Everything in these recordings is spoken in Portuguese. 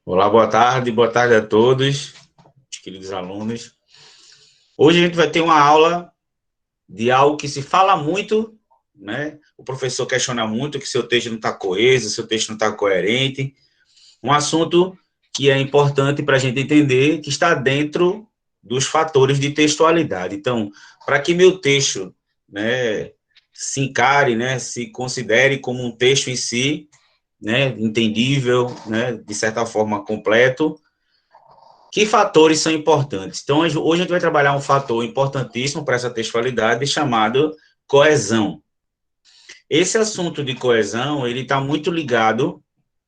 Olá, boa tarde a todos, queridos alunos. Hoje a gente vai ter uma aula de algo que se fala muito, né? O professor questiona muito que seu texto não está coeso, seu texto não está coerente. Um assunto que é importante para a gente entender que está dentro dos fatores de textualidade. Então, para que meu texto, né, se encare, né, se considere como um texto em si, né, entendível, né, de certa forma completo. Que fatores são importantes? Então, hoje a gente vai trabalhar um fator importantíssimo para essa textualidade chamado coesão. Esse assunto de coesão, ele está muito ligado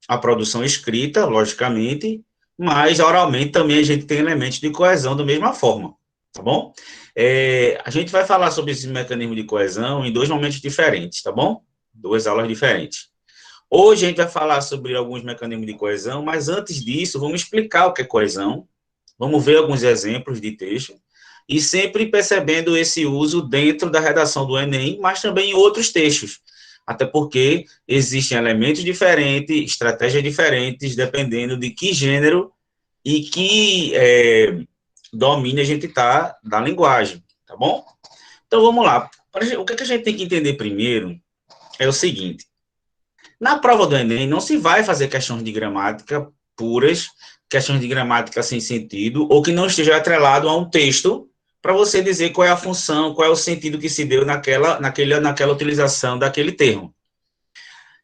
à produção escrita, logicamente, mas oralmente também a gente tem elementos de coesão da mesma forma, tá bom? A gente vai falar sobre esse mecanismo de coesão em dois momentos diferentes, tá bom? Duas aulas diferentes. Hoje a gente vai falar sobre alguns mecanismos de coesão, mas antes disso, vamos explicar o que é coesão. Vamos ver alguns exemplos de texto e sempre percebendo esse uso dentro da redação do Enem, mas também em outros textos. Até porque existem elementos diferentes, estratégias diferentes, dependendo de que gênero e que domínio a gente está da linguagem, tá bom? Então vamos lá. O que a gente tem que entender primeiro é o seguinte: na prova do Enem, não se vai fazer questões de gramática puras, questões de gramática sem sentido, ou que não esteja atrelado a um texto para você dizer qual é a função, qual é o sentido que se deu naquela utilização daquele termo.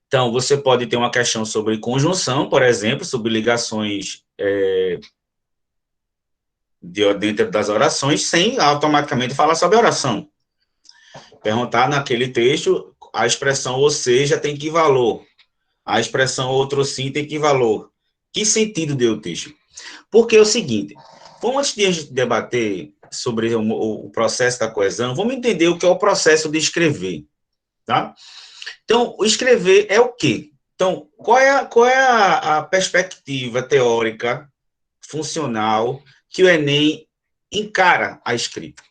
Então, você pode ter uma questão sobre conjunção, por exemplo, sobre ligações dentro das orações, sem automaticamente falar sobre oração. Perguntar naquele texto, a expressão ou seja tem que valor, a expressão outro sim tem que valor. Que sentido deu o texto? Porque é o seguinte, antes de a gente debater sobre o processo da coesão, vamos entender o que é o processo de escrever, tá? Então, o escrever é o quê? Então, qual é a perspectiva teórica, funcional, que o Enem encara a escrita?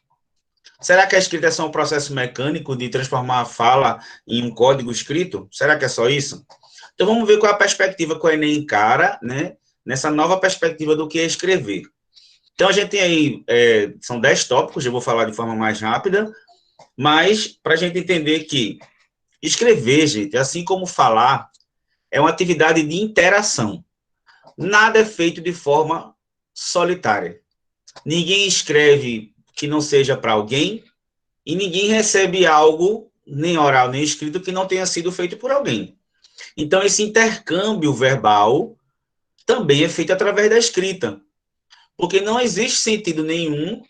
Será que a escrita é só um processo mecânico de transformar a fala em um código escrito? Será que é só isso? Então, vamos ver qual é a perspectiva que o Enem encara, né, nessa nova perspectiva do que é escrever. Então, a gente tem aí, são 10 tópicos, eu vou falar de forma mais rápida, mas para a gente entender que escrever, gente, assim como falar, é uma atividade de interação. Nada é feito de forma solitária. Ninguém escreve que não seja para alguém e ninguém recebe algo, nem oral nem escrito, que não tenha sido feito por alguém. Então, esse intercâmbio verbal também é feito através da escrita, porque não existe sentido nenhum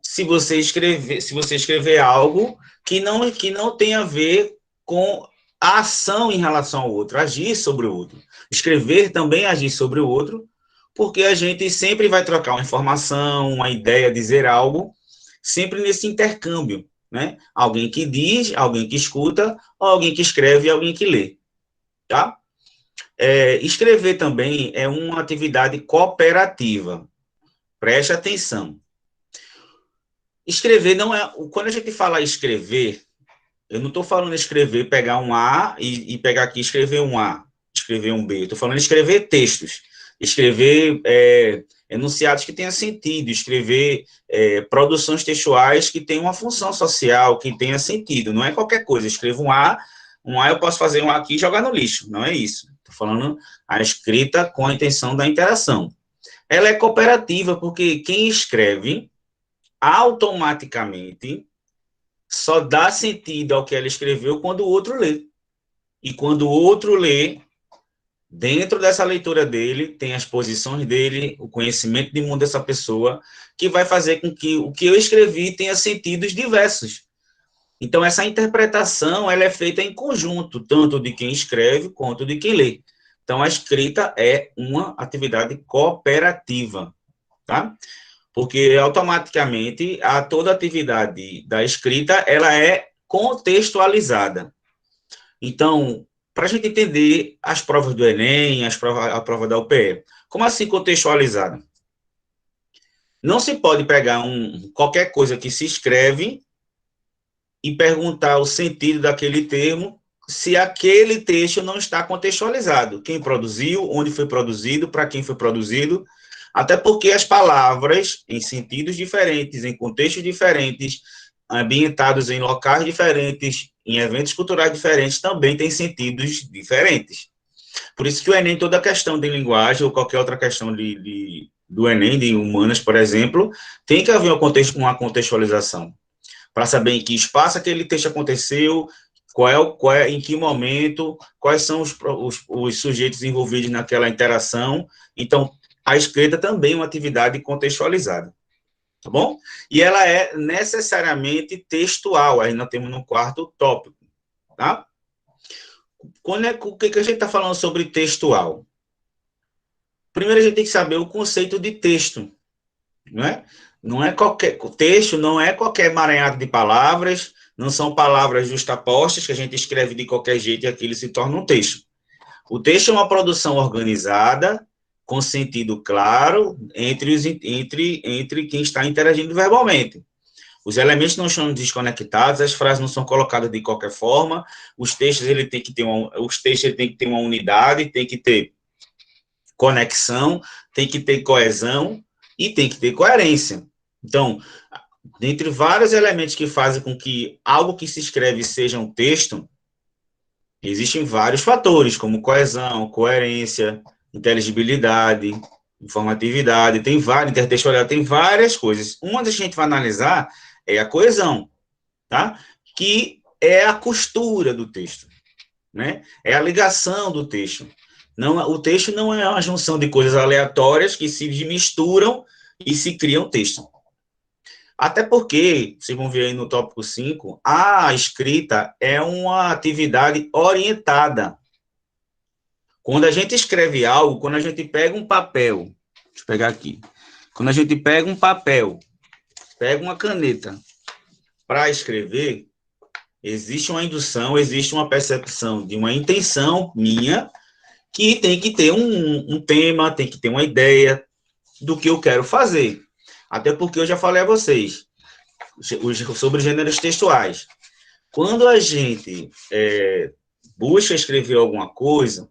se você escrever algo que não tem a ver com a ação em relação ao outro, agir sobre o outro. Escrever também agir sobre o outro, porque a gente sempre vai trocar uma informação, uma ideia, dizer algo, sempre nesse intercâmbio, né? Alguém que diz, alguém que escuta, alguém que escreve e alguém que lê, tá? Escrever também é uma atividade cooperativa. Preste atenção. Escrever não é. Quando a gente fala escrever, eu não estou falando escrever, pegar um A e pegar aqui escrever um A, escrever um B. Estou falando escrever textos, escrever enunciados que tenham sentido, escrever produções textuais que tenham uma função social, que tenha sentido. Não é qualquer coisa. Escrevo um A eu posso fazer um A aqui e jogar no lixo. Não é isso. Estou falando a escrita com a intenção da interação. Ela é cooperativa porque quem escreve automaticamente só dá sentido ao que ela escreveu quando o outro lê. E quando o outro lê, dentro dessa leitura dele, tem as posições dele, o conhecimento de mundo dessa pessoa, que vai fazer com que o que eu escrevi tenha sentidos diversos. Então, essa interpretação ela é feita em conjunto, tanto de quem escreve quanto de quem lê. Então, a escrita é uma atividade cooperativa, tá? Porque automaticamente toda atividade da escrita ela é contextualizada. Então, para a gente entender as provas do Enem, a prova da UPE, como assim contextualizada? Não se pode pegar qualquer coisa que se escreve e perguntar o sentido daquele termo se aquele texto não está contextualizado. Quem produziu, onde foi produzido, para quem foi produzido, até porque as palavras, em sentidos diferentes, em contextos diferentes, ambientados em locais diferentes, em eventos culturais diferentes, também têm sentidos diferentes. Por isso que o Enem, toda questão de linguagem, ou qualquer outra questão do Enem, de humanas, por exemplo, tem que haver uma contextualização, para saber em que espaço aquele texto aconteceu, em que momento, quais são os sujeitos envolvidos naquela interação. Então, a escrita também é uma atividade contextualizada, tá bom? E ela é necessariamente textual, aí nós temos no quarto tópico, tá? O que a gente está falando sobre textual? Primeiro, a gente tem que saber o conceito de texto, não é? Não é qualquer texto, não é qualquer emaranhado de palavras, não são palavras justapostas que a gente escreve de qualquer jeito e aquilo se torna um texto. O texto é uma produção organizada, com sentido claro, entre quem está interagindo verbalmente. Os elementos não são desconectados, as frases não são colocadas de qualquer forma, os textos ele tem que ter uma unidade, tem que ter conexão, tem que ter coesão e tem que ter coerência. Então, dentre vários elementos que fazem com que algo que se escreve seja um texto, existem vários fatores, como coesão, coerência, inteligibilidade, informatividade, tem várias, intertextualidade, tem várias coisas. Uma das que a gente vai analisar é a coesão, tá? Que é a costura do texto, né? É a ligação do texto. Não, o texto não é uma junção de coisas aleatórias que se misturam e se cria um texto. Até porque, vocês vão ver aí no tópico 5, a escrita é uma atividade orientada. Quando a gente escreve algo, quando a gente pega um papel, deixa eu pegar aqui, quando a gente pega um papel, pega uma caneta para escrever, existe uma indução, existe uma percepção de uma intenção minha, que tem que ter um tema, tem que ter uma ideia do que eu quero fazer. Até porque eu já falei a vocês sobre gêneros textuais. Quando a gente busca escrever alguma coisa,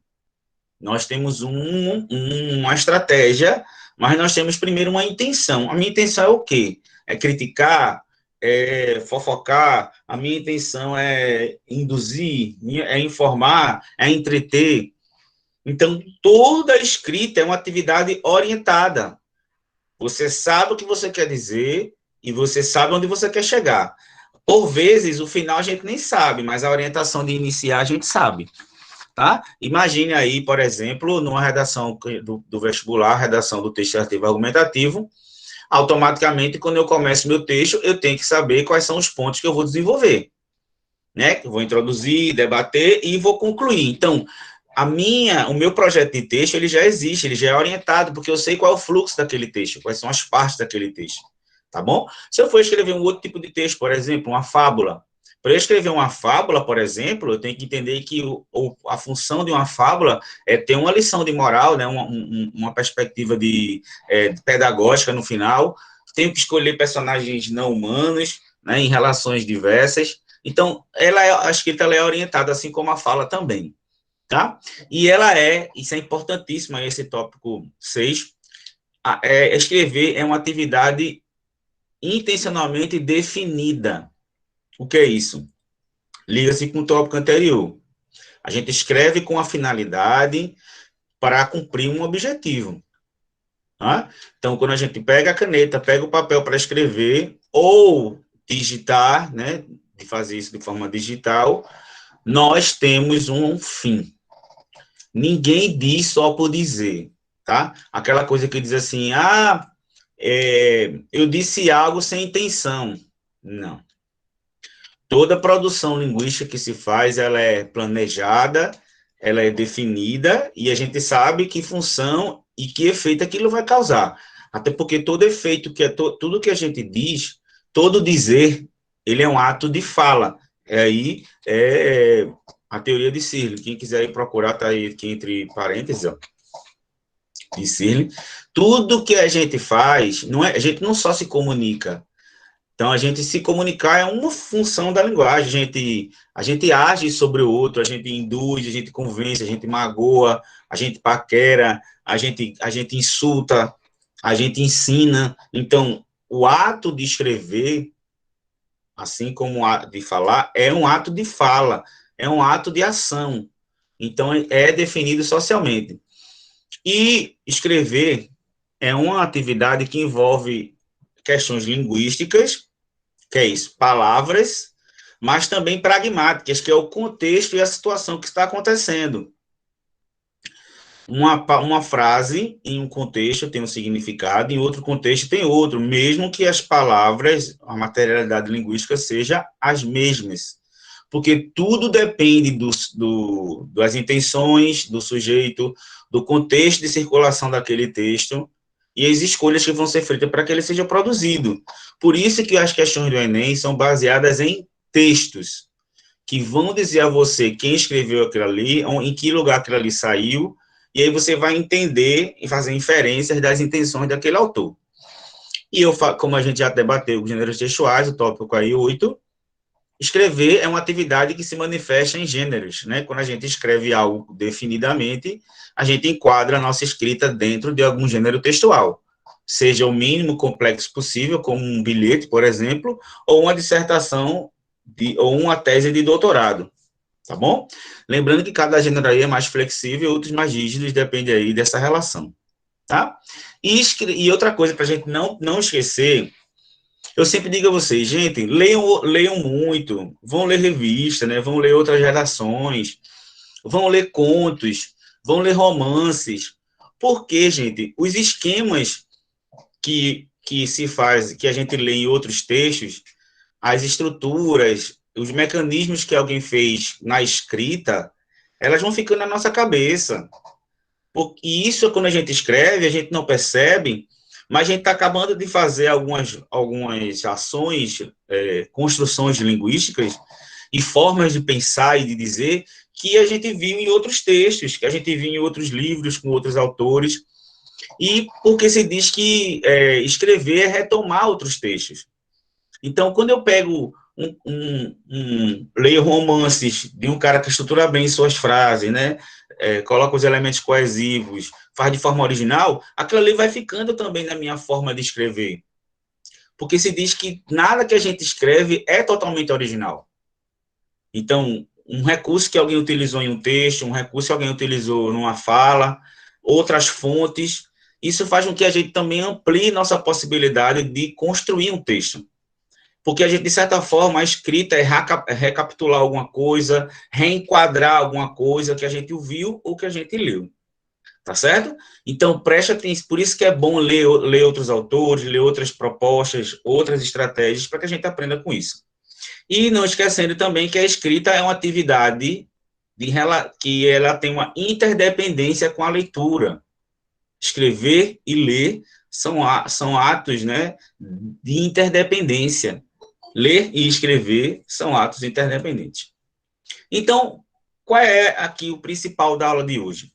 nós temos uma estratégia, mas nós temos primeiro uma intenção. A minha intenção é o quê? É criticar, é fofocar, a minha intenção é induzir, é informar, é entreter. Então, toda escrita é uma atividade orientada. Você sabe o que você quer dizer e você sabe onde você quer chegar. Por vezes, o final a gente nem sabe, mas a orientação de iniciar a gente sabe, tá? Imagine aí, por exemplo, numa redação do vestibular, redação do texto ativo argumentativo, automaticamente, quando eu começo meu texto, eu tenho que saber quais são os pontos que eu vou desenvolver, né? Que eu vou introduzir, debater e vou concluir. Então, o meu projeto de texto, ele já existe, ele já é orientado, porque eu sei qual é o fluxo daquele texto, quais são as partes daquele texto, tá bom? Se eu for escrever um outro tipo de texto, por exemplo, uma fábula, para eu escrever uma fábula, por exemplo, eu tenho que entender que a função de uma fábula é ter uma lição de moral, né, uma perspectiva pedagógica no final, tenho que escolher personagens não humanos, né, em relações diversas. Então, a escrita ela é orientada, assim como a fala também. Tá? E isso é importantíssimo, esse tópico 6, escrever é uma atividade intencionalmente definida. O que é isso? Liga-se com o tópico anterior. A gente escreve com a finalidade para cumprir um objetivo. Tá? Então, quando a gente pega a caneta, pega o papel para escrever, ou digitar, né, de fazer isso de forma digital, nós temos um fim. Ninguém diz só por dizer, tá? Aquela coisa que diz assim, eu disse algo sem intenção. Não. Toda produção linguística que se faz, ela é planejada, ela é definida, e a gente sabe que função e que efeito aquilo vai causar. Até porque todo efeito, tudo que a gente diz, todo dizer, ele é um ato de fala. Aí a teoria de Searle. Quem quiser ir procurar, está aí aqui entre parênteses, ó, de Searle. Tudo que a gente faz, a gente não só se comunica, Então, a gente se comunicar é uma função da linguagem. A gente age sobre o outro, a gente induz, a gente convence, a gente magoa, a gente paquera, a gente insulta, a gente ensina. Então, o ato de escrever, assim como o ato de falar, é um ato de fala, é um ato de ação. Então, é definido socialmente. E escrever é uma atividade que envolve questões linguísticas, que é isso, palavras, mas também pragmáticas, que é o contexto e a situação que está acontecendo. Uma frase em um contexto tem um significado, em outro contexto tem outro, mesmo que as palavras, a materialidade linguística seja as mesmas. Porque tudo depende das intenções do sujeito, do contexto de circulação daquele texto e as escolhas que vão ser feitas para que ele seja produzido. Por isso que as questões do Enem são baseadas em textos, que vão dizer a você quem escreveu aquilo ali, em que lugar aquilo ali saiu, e aí você vai entender e fazer inferências das intenções daquele autor. E como a gente já debateu os gêneros textuais, o tópico aí 8, escrever é uma atividade que se manifesta em gêneros, né? Quando a gente escreve algo definidamente, a gente enquadra a nossa escrita dentro de algum gênero textual, seja o mínimo complexo possível, como um bilhete, por exemplo, ou uma dissertação ou uma tese de doutorado, tá bom? Lembrando que cada gênero aí é mais flexível, outros mais rígidos, depende aí dessa relação, tá? E outra coisa para a gente não esquecer, eu sempre digo a vocês, gente, leiam muito, vão ler revista, né? Vão ler outras redações, vão ler contos, vão ler romances. Porque, gente, os esquemas que se faz, que a gente lê em outros textos, as estruturas, os mecanismos que alguém fez na escrita, elas vão ficando na nossa cabeça. E isso, quando a gente escreve, a gente não percebe, mas a gente está acabando de fazer algumas ações, construções linguísticas e formas de pensar e de dizer que a gente viu em outros textos, que a gente viu em outros livros com outros autores, e porque se diz que escrever é retomar outros textos. Então, quando eu pego leio romances de um cara que estrutura bem suas frases, né? Coloca os elementos coesivos, faz de forma original, aquilo ali vai ficando também na minha forma de escrever. Porque se diz que nada que a gente escreve é totalmente original. Então, um recurso que alguém utilizou em um texto, um recurso que alguém utilizou numa fala, outras fontes, isso faz com que a gente também amplie nossa possibilidade de construir um texto. Porque a gente, de certa forma, a escrita é recapitular alguma coisa, reenquadrar alguma coisa que a gente ouviu ou que a gente leu. Tá certo? Então, preste atenção. Por isso que é bom ler outros autores, ler outras propostas, outras estratégias, para que a gente aprenda com isso. E não esquecendo também que a escrita é uma atividade que ela tem uma interdependência com a leitura. Escrever e ler são atos, né, de interdependência. Ler e escrever são atos interdependentes. Então, qual é aqui o principal da aula de hoje?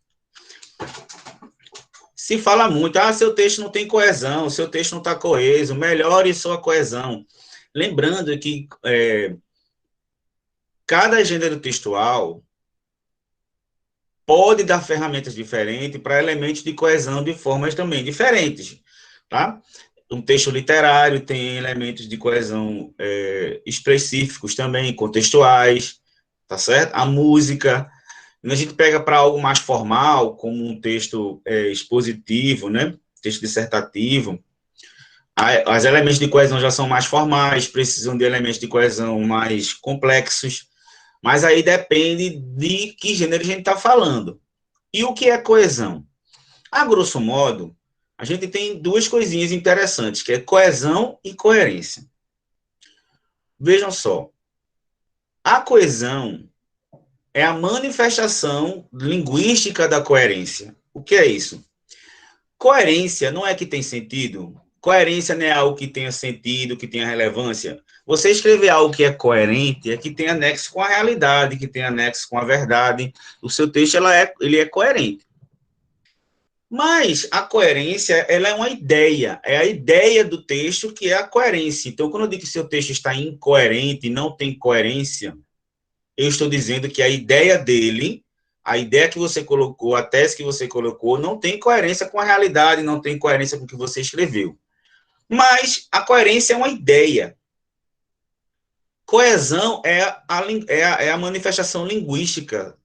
Se fala muito, seu texto não tem coesão, seu texto não está coeso, melhore sua coesão. Lembrando que cada gênero textual pode dar ferramentas diferentes para elementos de coesão de formas também diferentes, tá? Um texto literário tem elementos de coesão específicos também, contextuais, tá certo? A música, quando a gente pega para algo mais formal, como um texto expositivo, né? Texto dissertativo, os elementos de coesão já são mais formais, precisam de elementos de coesão mais complexos, mas aí depende de que gênero a gente está falando. E o que é coesão? A grosso modo, a gente tem duas coisinhas interessantes, que é coesão e coerência. Vejam só, a coesão é a manifestação linguística da coerência. O que é isso? Coerência não é que tem sentido. Coerência não é algo que tenha sentido, que tenha relevância. Você escrever algo que é coerente é que tem anexo com a realidade, que tem anexo com a verdade. O seu texto ele é coerente. Mas a coerência, ela é uma ideia, é a ideia do texto que é a coerência. Então, quando eu digo que seu texto está incoerente, não tem coerência, eu estou dizendo que a ideia dele, a ideia que você colocou, a tese que você colocou, não tem coerência com a realidade, não tem coerência com o que você escreveu. Mas a coerência é uma ideia. Coesão é a manifestação linguística,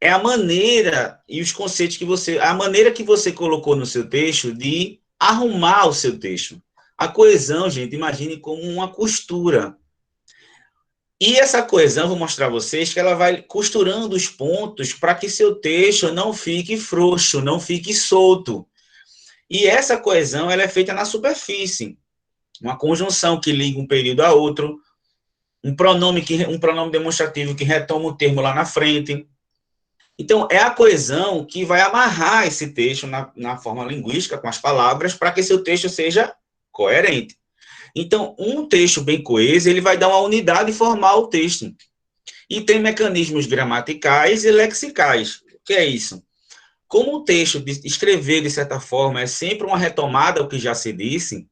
é a maneira e os conceitos que você, a maneira que você colocou no seu texto de arrumar o seu texto. A coesão, gente, imagine como uma costura. E essa coesão, vou mostrar a vocês que ela vai costurando os pontos para que seu texto não fique frouxo, não fique solto. E essa coesão, ela é feita na superfície. Uma conjunção que liga um período a outro, um pronome demonstrativo que retoma o termo lá na frente. Então, é a coesão que vai amarrar esse texto na forma linguística, com as palavras, para que seu texto seja coerente. Então, um texto bem coeso, ele vai dar uma unidade formal ao texto. E tem mecanismos gramaticais e lexicais. O que é isso? Como o texto, escrever de certa forma, é sempre uma retomada ao que já se disse,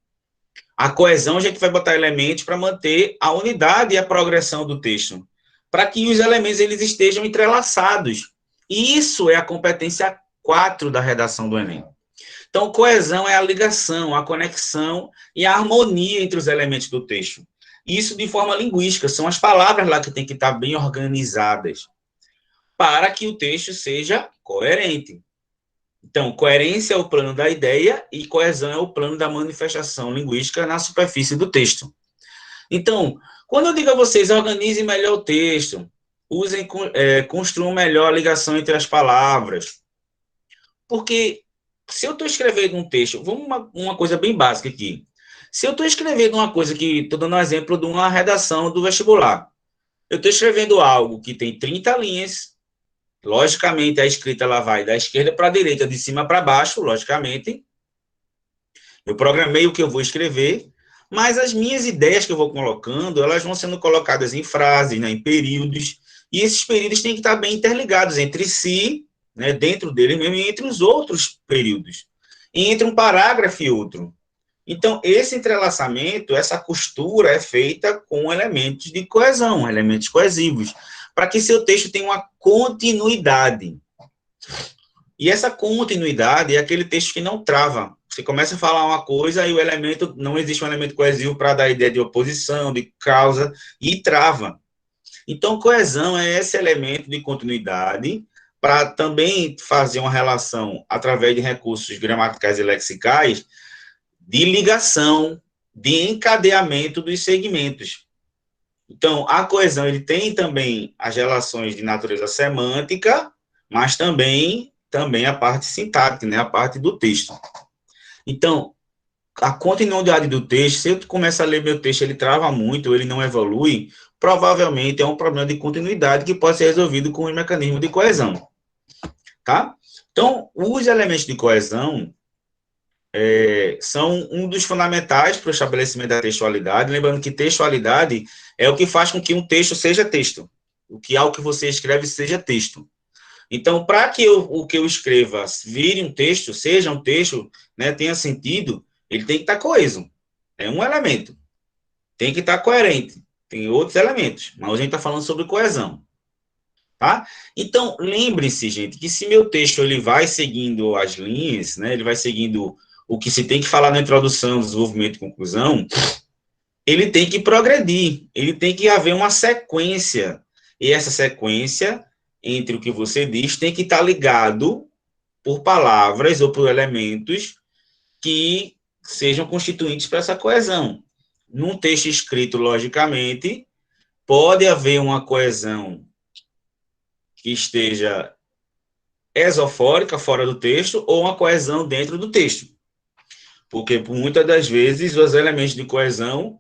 a coesão a gente vai botar elementos para manter a unidade e a progressão do texto, para que os elementos eles estejam entrelaçados. E isso é a competência 4 da redação do Enem. Então, coesão é a ligação, a conexão e a harmonia entre os elementos do texto. Isso de forma linguística, são as palavras lá que têm que estar bem organizadas para que o texto seja coerente. Então, coerência é o plano da ideia e coesão é o plano da manifestação linguística na superfície do texto. Então, quando eu digo a vocês, organizem melhor o texto, construam melhor a ligação entre as palavras, porque se eu estou escrevendo um texto, vamos uma coisa bem básica aqui. Se eu estou escrevendo uma coisa que, estou dando um exemplo de uma redação do vestibular, eu estou escrevendo algo que tem 30 linhas, logicamente a escrita ela vai da esquerda para a direita, de cima para baixo, logicamente. Eu programei o que eu vou escrever, mas as minhas ideias que eu vou colocando, elas vão sendo colocadas em frases, né, em períodos, e esses períodos têm que estar bem interligados entre si, né, dentro deles mesmo, e entre os outros períodos, e entre um parágrafo e outro. Então, esse entrelaçamento, essa costura é feita com elementos de coesão, elementos coesivos, para que seu texto tenha uma continuidade. E essa continuidade é aquele texto que não trava. Você começa a falar uma coisa e o elemento, não existe um elemento coesivo para dar a ideia de oposição, de causa, e trava. Então, coesão é esse elemento de continuidade para também fazer uma relação, através de recursos gramaticais e lexicais, de ligação, de encadeamento dos segmentos. Então, a coesão, ele tem também as relações de natureza semântica, mas também a parte sintática, né, a parte do texto. Então, a continuidade do texto, se eu começo a ler meu texto, ele trava muito, ele não evolui, provavelmente é um problema de continuidade que pode ser resolvido com o mecanismo de coesão, tá? Então, os elementos de coesão são um dos fundamentais para o estabelecimento da textualidade, lembrando que textualidade é o que faz com que um texto seja texto, o que algo que você escreve seja texto. Então, para que o que eu escreva vire um texto, seja um texto, né, tenha sentido, ele tem que estar coeso. É um elemento. Tem que estar coerente. Tem outros elementos, mas a gente está falando sobre coesão. Tá? Então, lembre-se, gente, que se meu texto ele vai seguindo as linhas, né, ele vai seguindo o que se tem que falar na introdução, desenvolvimento e conclusão, ele tem que progredir, ele tem que haver uma sequência. E essa sequência entre o que você diz tem que estar ligado por palavras ou por elementos que sejam constituintes para essa coesão. Num texto escrito, logicamente, pode haver uma coesão que esteja esofórica, fora do texto, ou uma coesão dentro do texto. Porque, por muitas das vezes, os elementos de coesão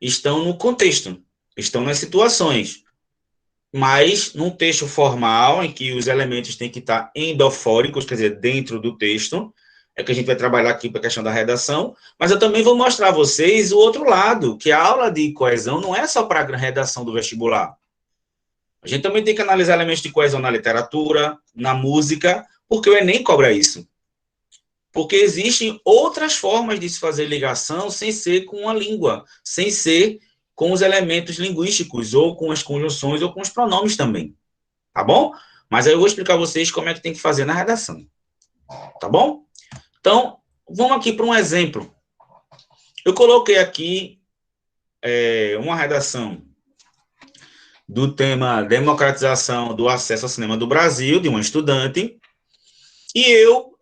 estão no contexto, estão nas situações. Mas, num texto formal, em que os elementos têm que estar endofóricos, quer dizer, dentro do texto, é que a gente vai trabalhar aqui para a questão da redação, mas eu também vou mostrar a vocês o outro lado, que a aula de coesão não é só para a redação do vestibular. A gente também tem que analisar elementos de coesão na literatura, na música, porque o Enem cobra isso. Porque existem outras formas de se fazer ligação sem ser com a língua, sem ser com os elementos linguísticos, ou com as conjunções, ou com os pronomes também. Tá bom? Mas aí eu vou explicar a vocês como é que tem que fazer na redação. Tá bom? Então, vamos aqui para um exemplo. Eu coloquei aqui uma redação do tema democratização do acesso ao cinema do Brasil, de uma estudante, e eu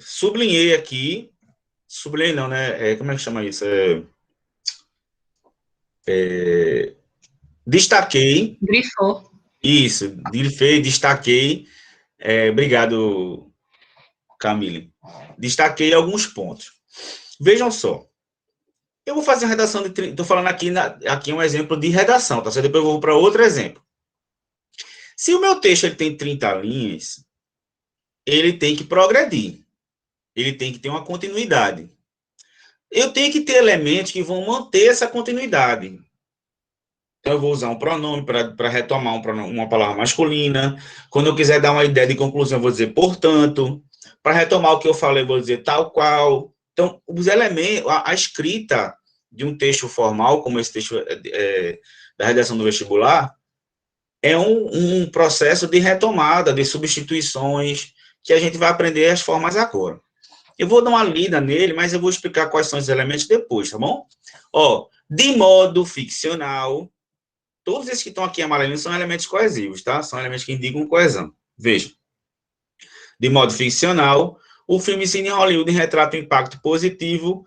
sublinhei aqui, sublinhei não, né? Como é que chama isso? Destaquei. Grifou. Isso, grifei, destaquei. Obrigado, Camille. Destaquei alguns pontos. Vejam só. Eu vou fazer uma redação de... Estou falando aqui um exemplo de redação, tá certo? Depois eu vou para outro exemplo. Se o meu texto ele tem 30 linhas, ele tem que progredir. Ele tem que ter uma continuidade. Eu tenho que ter elementos que vão manter essa continuidade. Então, eu vou usar um pronome para retomar uma palavra masculina. Quando eu quiser dar uma ideia de conclusão, eu vou dizer portanto. Para retomar o que eu falei, eu vou dizer tal qual. Então, os elementos, a escrita de um texto formal, como esse texto da redação do vestibular, é um processo de retomada, de substituições, que a gente vai aprender as formas agora. Eu vou dar uma lida nele, mas eu vou explicar quais são os elementos depois, tá bom? De modo ficcional, todos esses que estão aqui amarelinhos são elementos coesivos, tá? São elementos que indicam coesão. Veja. De modo ficcional, o filme Cine Hollywood retrata o impacto positivo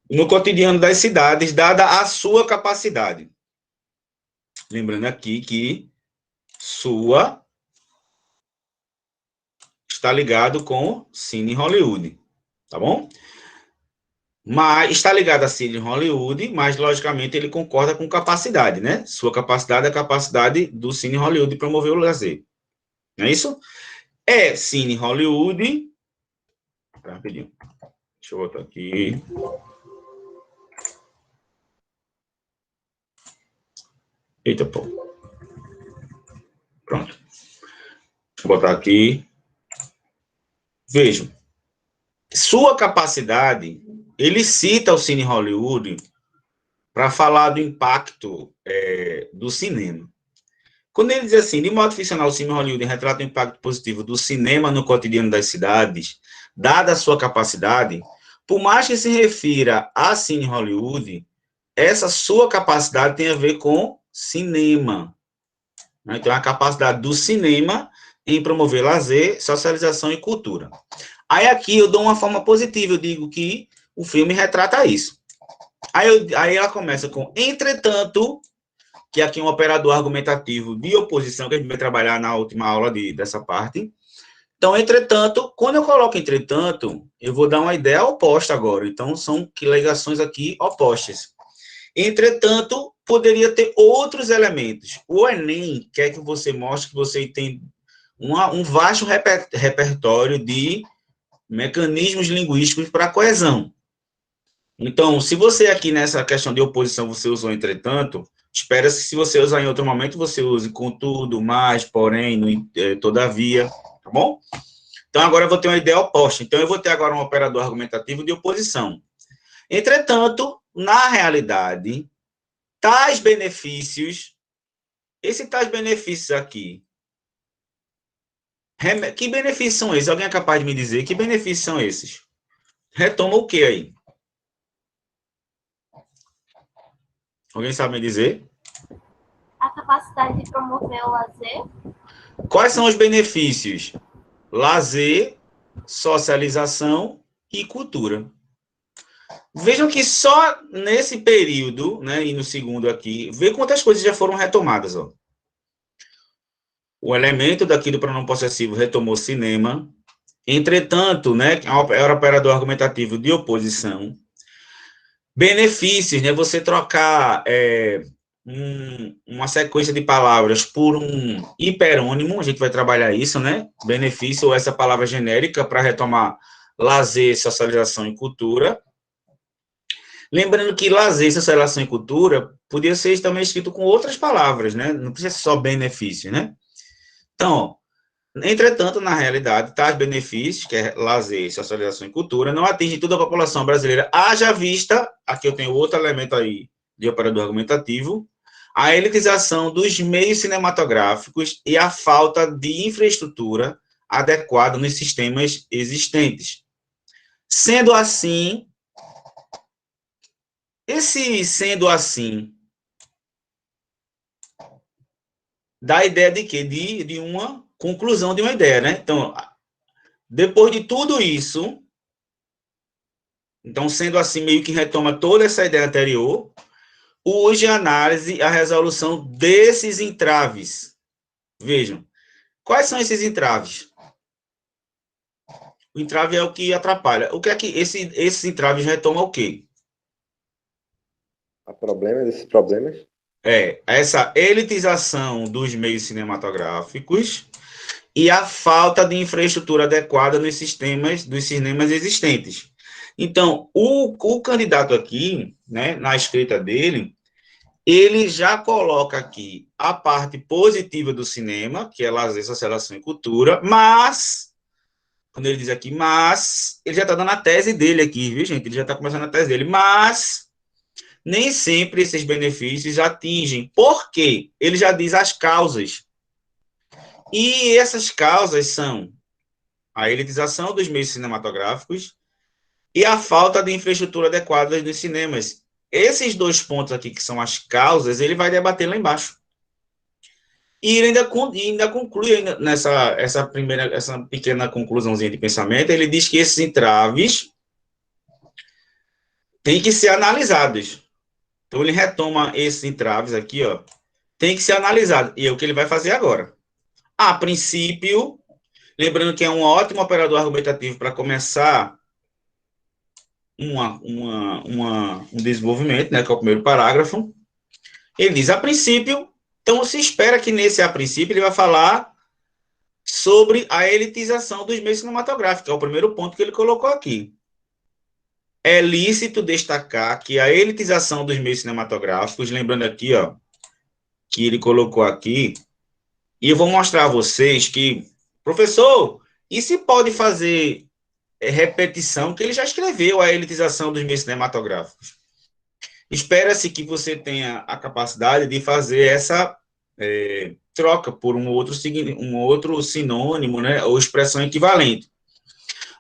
no cotidiano das cidades, dada a sua capacidade. Lembrando aqui que sua está ligado com Cine Hollywood, tá bom? Mas está ligado a Cine Hollywood, mas, logicamente, ele concorda com capacidade, né? Sua capacidade é a capacidade do Cine Hollywood de promover o lazer. Não é isso? Cine Hollywood... Rapidinho. Deixa eu botar aqui. Eita, pô. Pronto. Deixa eu botar aqui. Vejam. Sua capacidade, ele cita o Cine Hollywood para falar do impacto do cinema. Quando ele diz assim, de modo ficcional, o Cine Hollywood retrata o impacto positivo do cinema no cotidiano das cidades, dada a sua capacidade, por mais que se refira a Cine Hollywood, essa sua capacidade tem a ver com cinema. Então, a capacidade do cinema em promover lazer, socialização e cultura. Aí aqui eu dou uma forma positiva, eu digo que o filme retrata isso. Aí ela começa com, entretanto, que aqui é um operador argumentativo de oposição, que a gente vai trabalhar na última aula dessa parte. Então, entretanto, quando eu coloco entretanto, eu vou dar uma ideia oposta agora. Então, são ligações aqui opostas. Entretanto, poderia ter outros elementos. O Enem quer que você mostre que você tem um vasto repertório de mecanismos linguísticos para coesão. Então, se você aqui nessa questão de oposição você usou entretanto, espera-se que se você usar em outro momento, você use contudo, mas, porém, todavia, tá bom? Então, agora eu vou ter uma ideia oposta. Então, eu vou ter agora um operador argumentativo de oposição. Entretanto, na realidade, tais benefícios, tais benefícios aqui, que benefícios são esses? Alguém é capaz de me dizer que benefícios são esses? Retoma o que aí? Alguém sabe me dizer? A capacidade de promover o lazer. Quais são os benefícios? Lazer, socialização e cultura. Vejam que só nesse período, né, e no segundo aqui, vê quantas coisas já foram retomadas. Ó. O elemento daqui do pronome possessivo retomou cinema. Entretanto, né, era operador argumentativo de oposição. Benefícios, né, você trocar uma sequência de palavras por um hiperônimo, a gente vai trabalhar isso, né? Benefício ou essa palavra genérica para retomar lazer, socialização e cultura. Lembrando que lazer, socialização e cultura podia ser também escrito com outras palavras, né? Não precisa ser só benefício, né? Então, Entretanto, na realidade, tais benefícios, que é lazer, socialização e cultura, não atingem toda a população brasileira, haja vista, aqui eu tenho outro elemento aí de operador argumentativo, a elitização dos meios cinematográficos e a falta de infraestrutura adequada nos sistemas existentes. Sendo assim, dá a ideia de quê? De uma conclusão de uma ideia, né? Então, depois de tudo isso, então, sendo assim, meio que retoma toda essa ideia anterior, urge a análise, a resolução desses entraves. Vejam, quais são esses entraves? O entrave é o que atrapalha. O que é que esses entraves retomam o quê? Há problema desses problemas? É essa elitização dos meios cinematográficos e a falta de infraestrutura adequada dos cinemas existentes. Então, o candidato aqui, né, na escrita dele, ele já coloca aqui a parte positiva do cinema, que é lazer, socialização e cultura, mas, quando ele diz aqui, mas, ele já está dando a tese dele aqui, viu, gente? Ele já está começando a tese dele, mas nem sempre esses benefícios atingem. Por quê? Ele já diz as causas. E essas causas são a elitização dos meios cinematográficos e a falta de infraestrutura adequada dos cinemas. Esses dois pontos aqui, que são as causas, ele vai debater lá embaixo. E ele ainda conclui essa pequena conclusãozinha de pensamento, ele diz que esses entraves têm que ser analisados. Então, ele retoma esses entraves aqui, ó, tem que ser analisado. E é o que ele vai fazer agora. A princípio, lembrando que é um ótimo operador argumentativo para começar um desenvolvimento, né, que é o primeiro parágrafo. Ele diz, a princípio, então se espera que nesse a princípio ele vai falar sobre a elitização dos meios cinematográficos, que é o primeiro ponto que ele colocou aqui. É lícito destacar que a elitização dos meios cinematográficos, lembrando aqui, ó, que ele colocou aqui, e eu vou mostrar a vocês que, professor, e se pode fazer repetição, que ele já escreveu a elitização dos meios cinematográficos. Espera-se que você tenha a capacidade de fazer essa troca por um outro sinônimo, né, ou expressão equivalente.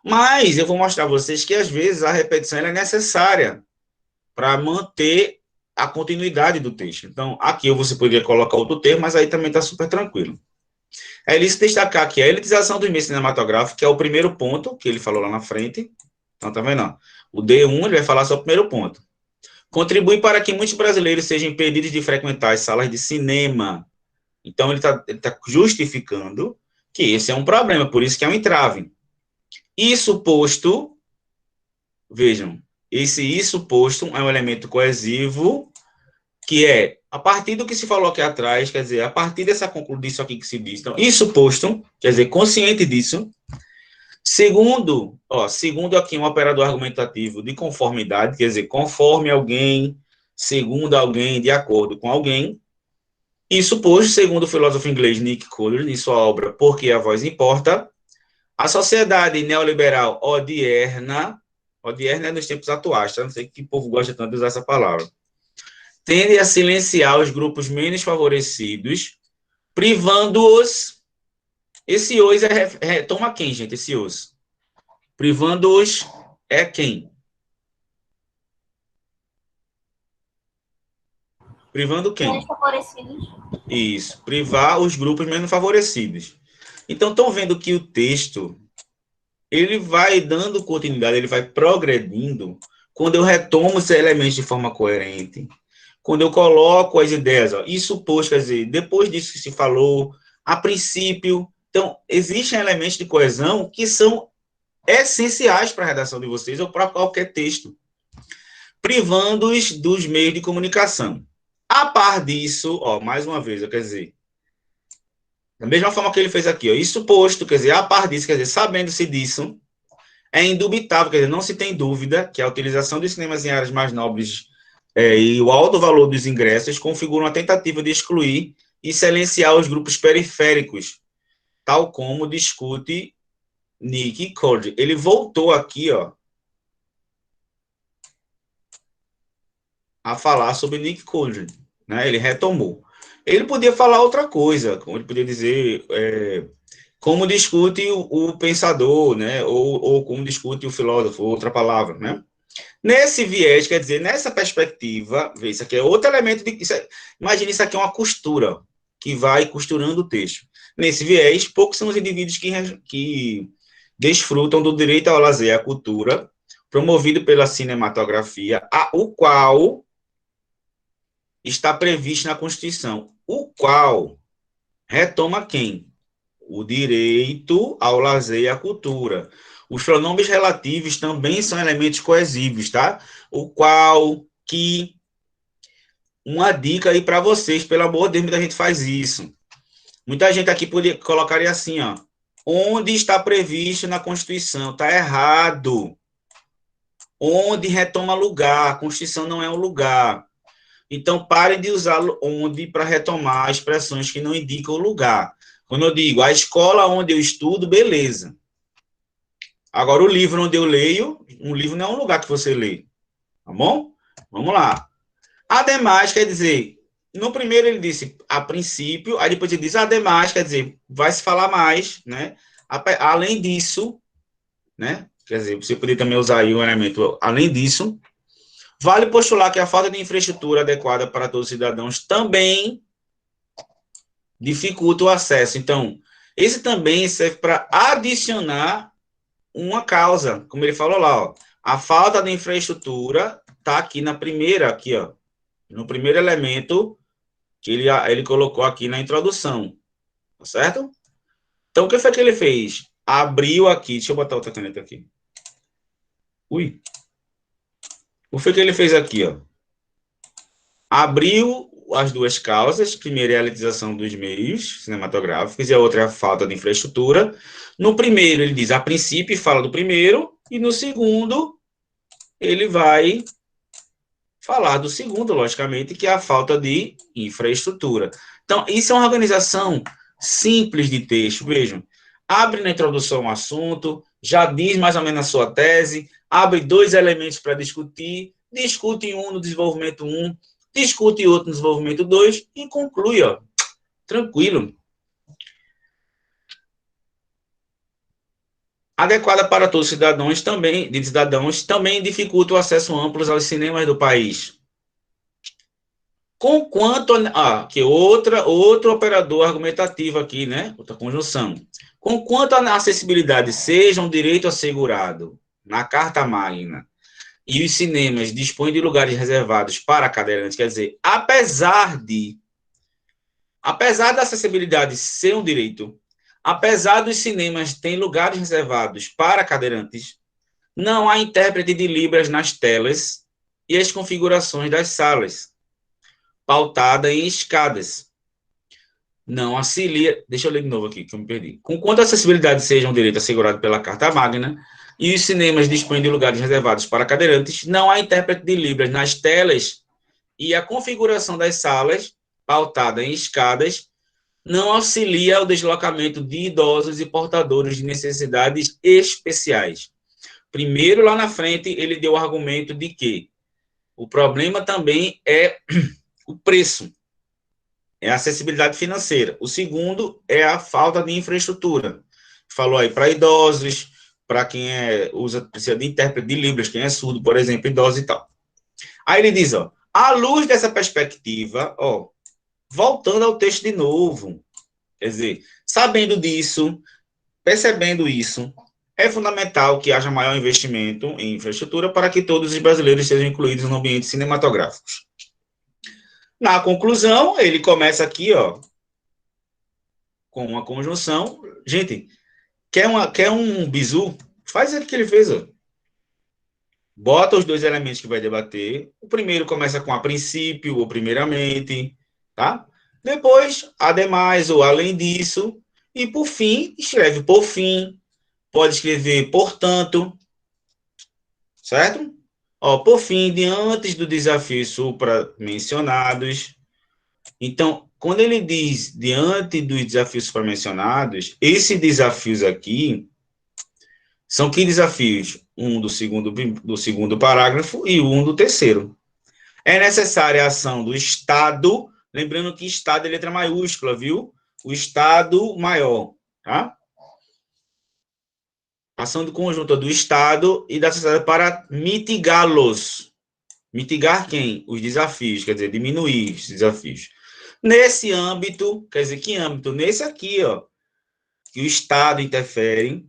Mas eu vou mostrar a vocês que, às vezes, a repetição é necessária para manter a continuidade do texto. Então, aqui você poderia colocar outro termo, mas aí também está super tranquilo. É lícito destacar que a elitização do meio cinematográfico, que é o primeiro ponto que ele falou lá na frente. Então, tá vendo? O D1 ele vai falar só o primeiro ponto. Contribui para que muitos brasileiros sejam impedidos de frequentar as salas de cinema. Então, ele tá justificando que esse é um problema, por isso que é um entrave. Isso posto, vejam, isso posto é um elemento coesivo, que é, a partir do que se falou aqui atrás, quer dizer, a partir disso aqui que se diz, então, isso posto, quer dizer, consciente disso, segundo aqui um operador argumentativo de conformidade, quer dizer, conforme alguém, segundo alguém, de acordo com alguém, isso posto, segundo o filósofo inglês Nick Coller, em sua obra Por que a Voz Importa, a sociedade neoliberal odierna é nos tempos atuais, tá? Não sei que o povo gosta tanto de usar essa palavra, tende a silenciar os grupos menos favorecidos, privando-os. Esse os retoma quem, gente? Esse os. Privando-os é quem? Privando quem? Menos favorecidos. Isso. Privar os grupos menos favorecidos. Então, estão vendo que o texto, ele vai dando continuidade, ele vai progredindo, quando eu retomo esses elementos de forma coerente, quando eu coloco as ideias, ó, isso posto, quer dizer, depois disso que se falou, a princípio, então, existem elementos de coesão que são essenciais para a redação de vocês ou para qualquer texto, privando-os dos meios de comunicação. A par disso, ó, mais uma vez, quer dizer, da mesma forma que ele fez aqui, ó, isso posto, quer dizer, a par disso, quer dizer, sabendo-se disso, é indubitável, quer dizer, não se tem dúvida que a utilização dos cinemas em áreas mais nobres e o alto valor dos ingressos configuram uma tentativa de excluir e silenciar os grupos periféricos, tal como discute Nick Cold. Ele voltou aqui, ó, a falar sobre Nick Cold, né? Ele retomou. Ele podia falar outra coisa, como ele podia dizer como discute o pensador, né? Ou como discute o filósofo, outra palavra, né? Nesse viés, quer dizer, nessa perspectiva, vê, isso aqui é outro elemento de. Imagina, isso aqui é uma costura que vai costurando o texto. Nesse viés, poucos são os indivíduos que desfrutam do direito ao lazer, à cultura, promovido pela cinematografia, o qual está previsto na Constituição. O qual retoma quem? O direito ao lazer e à cultura. Os pronomes relativos também são elementos coesivos, tá? O qual, que... Uma dica aí para vocês, pelo amor de Deus, muita gente faz isso. Muita gente aqui colocaria assim, ó. Onde está previsto na Constituição? Está errado. Onde retoma lugar. A Constituição não é um lugar. Então, parem de usar onde para retomar expressões que não indicam o lugar. Quando eu digo a escola onde eu estudo, beleza. Agora, o livro onde eu leio, um livro não é um lugar que você lê. Tá bom? Vamos lá. Ademais, quer dizer, no primeiro ele disse a princípio, aí depois ele diz ademais, quer dizer, vai se falar mais, né? Além disso, né? Quer dizer, você poderia também usar aí um elemento, além disso, vale postular que a falta de infraestrutura adequada para todos os cidadãos também dificulta o acesso. Então, esse também serve para adicionar uma causa, como ele falou lá, ó. A falta de infraestrutura está aqui na primeira, aqui, ó, no primeiro elemento que ele colocou aqui na introdução, tá certo? Então, o que foi que ele fez? Abriu aqui, deixa eu botar outra caneta aqui. Ui. O que foi que ele fez aqui, ó? Abriu as duas causas, primeira é a elitização dos meios cinematográficos e a outra é a falta de infraestrutura. No primeiro, ele diz, a princípio, fala do primeiro, e no segundo, ele vai falar do segundo, logicamente, que é a falta de infraestrutura. Então, isso é uma organização simples de texto, vejam. Abre na introdução um assunto, já diz mais ou menos a sua tese, abre dois elementos para discutir, discute um no desenvolvimento 1, discute outro no desenvolvimento 2 e conclui, ó, tranquilo. Adequada para todos os cidadãos também dificulta o acesso amplo aos cinemas do país. Conquanto, que outro operador argumentativo aqui, né? Outra conjunção. Conquanto a acessibilidade seja um direito assegurado na Carta Magna e os cinemas dispõem de lugares reservados para cadeirantes, quer dizer, apesar da acessibilidade ser um direito, apesar dos cinemas terem lugares reservados para cadeirantes, não há intérprete de Libras nas telas e as configurações das salas, pautada em escadas. Não auxilia... Deixa eu ler de novo aqui, que eu me perdi. Conquanto a acessibilidade seja um direito assegurado pela Carta Magna e os cinemas dispõem de lugares reservados para cadeirantes, não há intérprete de Libras nas telas e a configuração das salas, pautada em escadas, não auxilia o deslocamento de idosos e portadores de necessidades especiais. Primeiro, lá na frente, ele deu o argumento de que o problema também é o preço, é a acessibilidade financeira. O segundo é a falta de infraestrutura. Falou aí para idosos, para quem precisa de intérprete de Libras, quem é surdo, por exemplo, idosos e tal. Aí ele diz, ó, à luz dessa perspectiva, ó, voltando ao texto de novo, quer dizer, sabendo disso, percebendo isso, é fundamental que haja maior investimento em infraestrutura para que todos os brasileiros sejam incluídos no ambiente cinematográfico. Na conclusão, ele começa aqui, ó, com uma conjunção. Gente, quer um bizu? Faz o que ele fez, ó. Bota os dois elementos que vai debater. O primeiro começa com a princípio ou primeiramente, tá? Depois, ademais ou além disso. E, por fim, escreve por fim. Pode escrever portanto. Certo? Ó, por fim, diante dos desafios supramencionados, Então, quando ele diz diante dos desafios supramencionados, esses desafios aqui são que desafios? Um do segundo parágrafo e um do terceiro. É necessária a ação do Estado, lembrando que Estado é letra maiúscula, viu? O Estado maior, tá? Ação do conjunto do Estado e da sociedade para mitigá-los. Mitigar quem? Os desafios, quer dizer, diminuir os desafios. Nesse âmbito, quer dizer, que âmbito? Nesse aqui, ó, que o Estado interfere,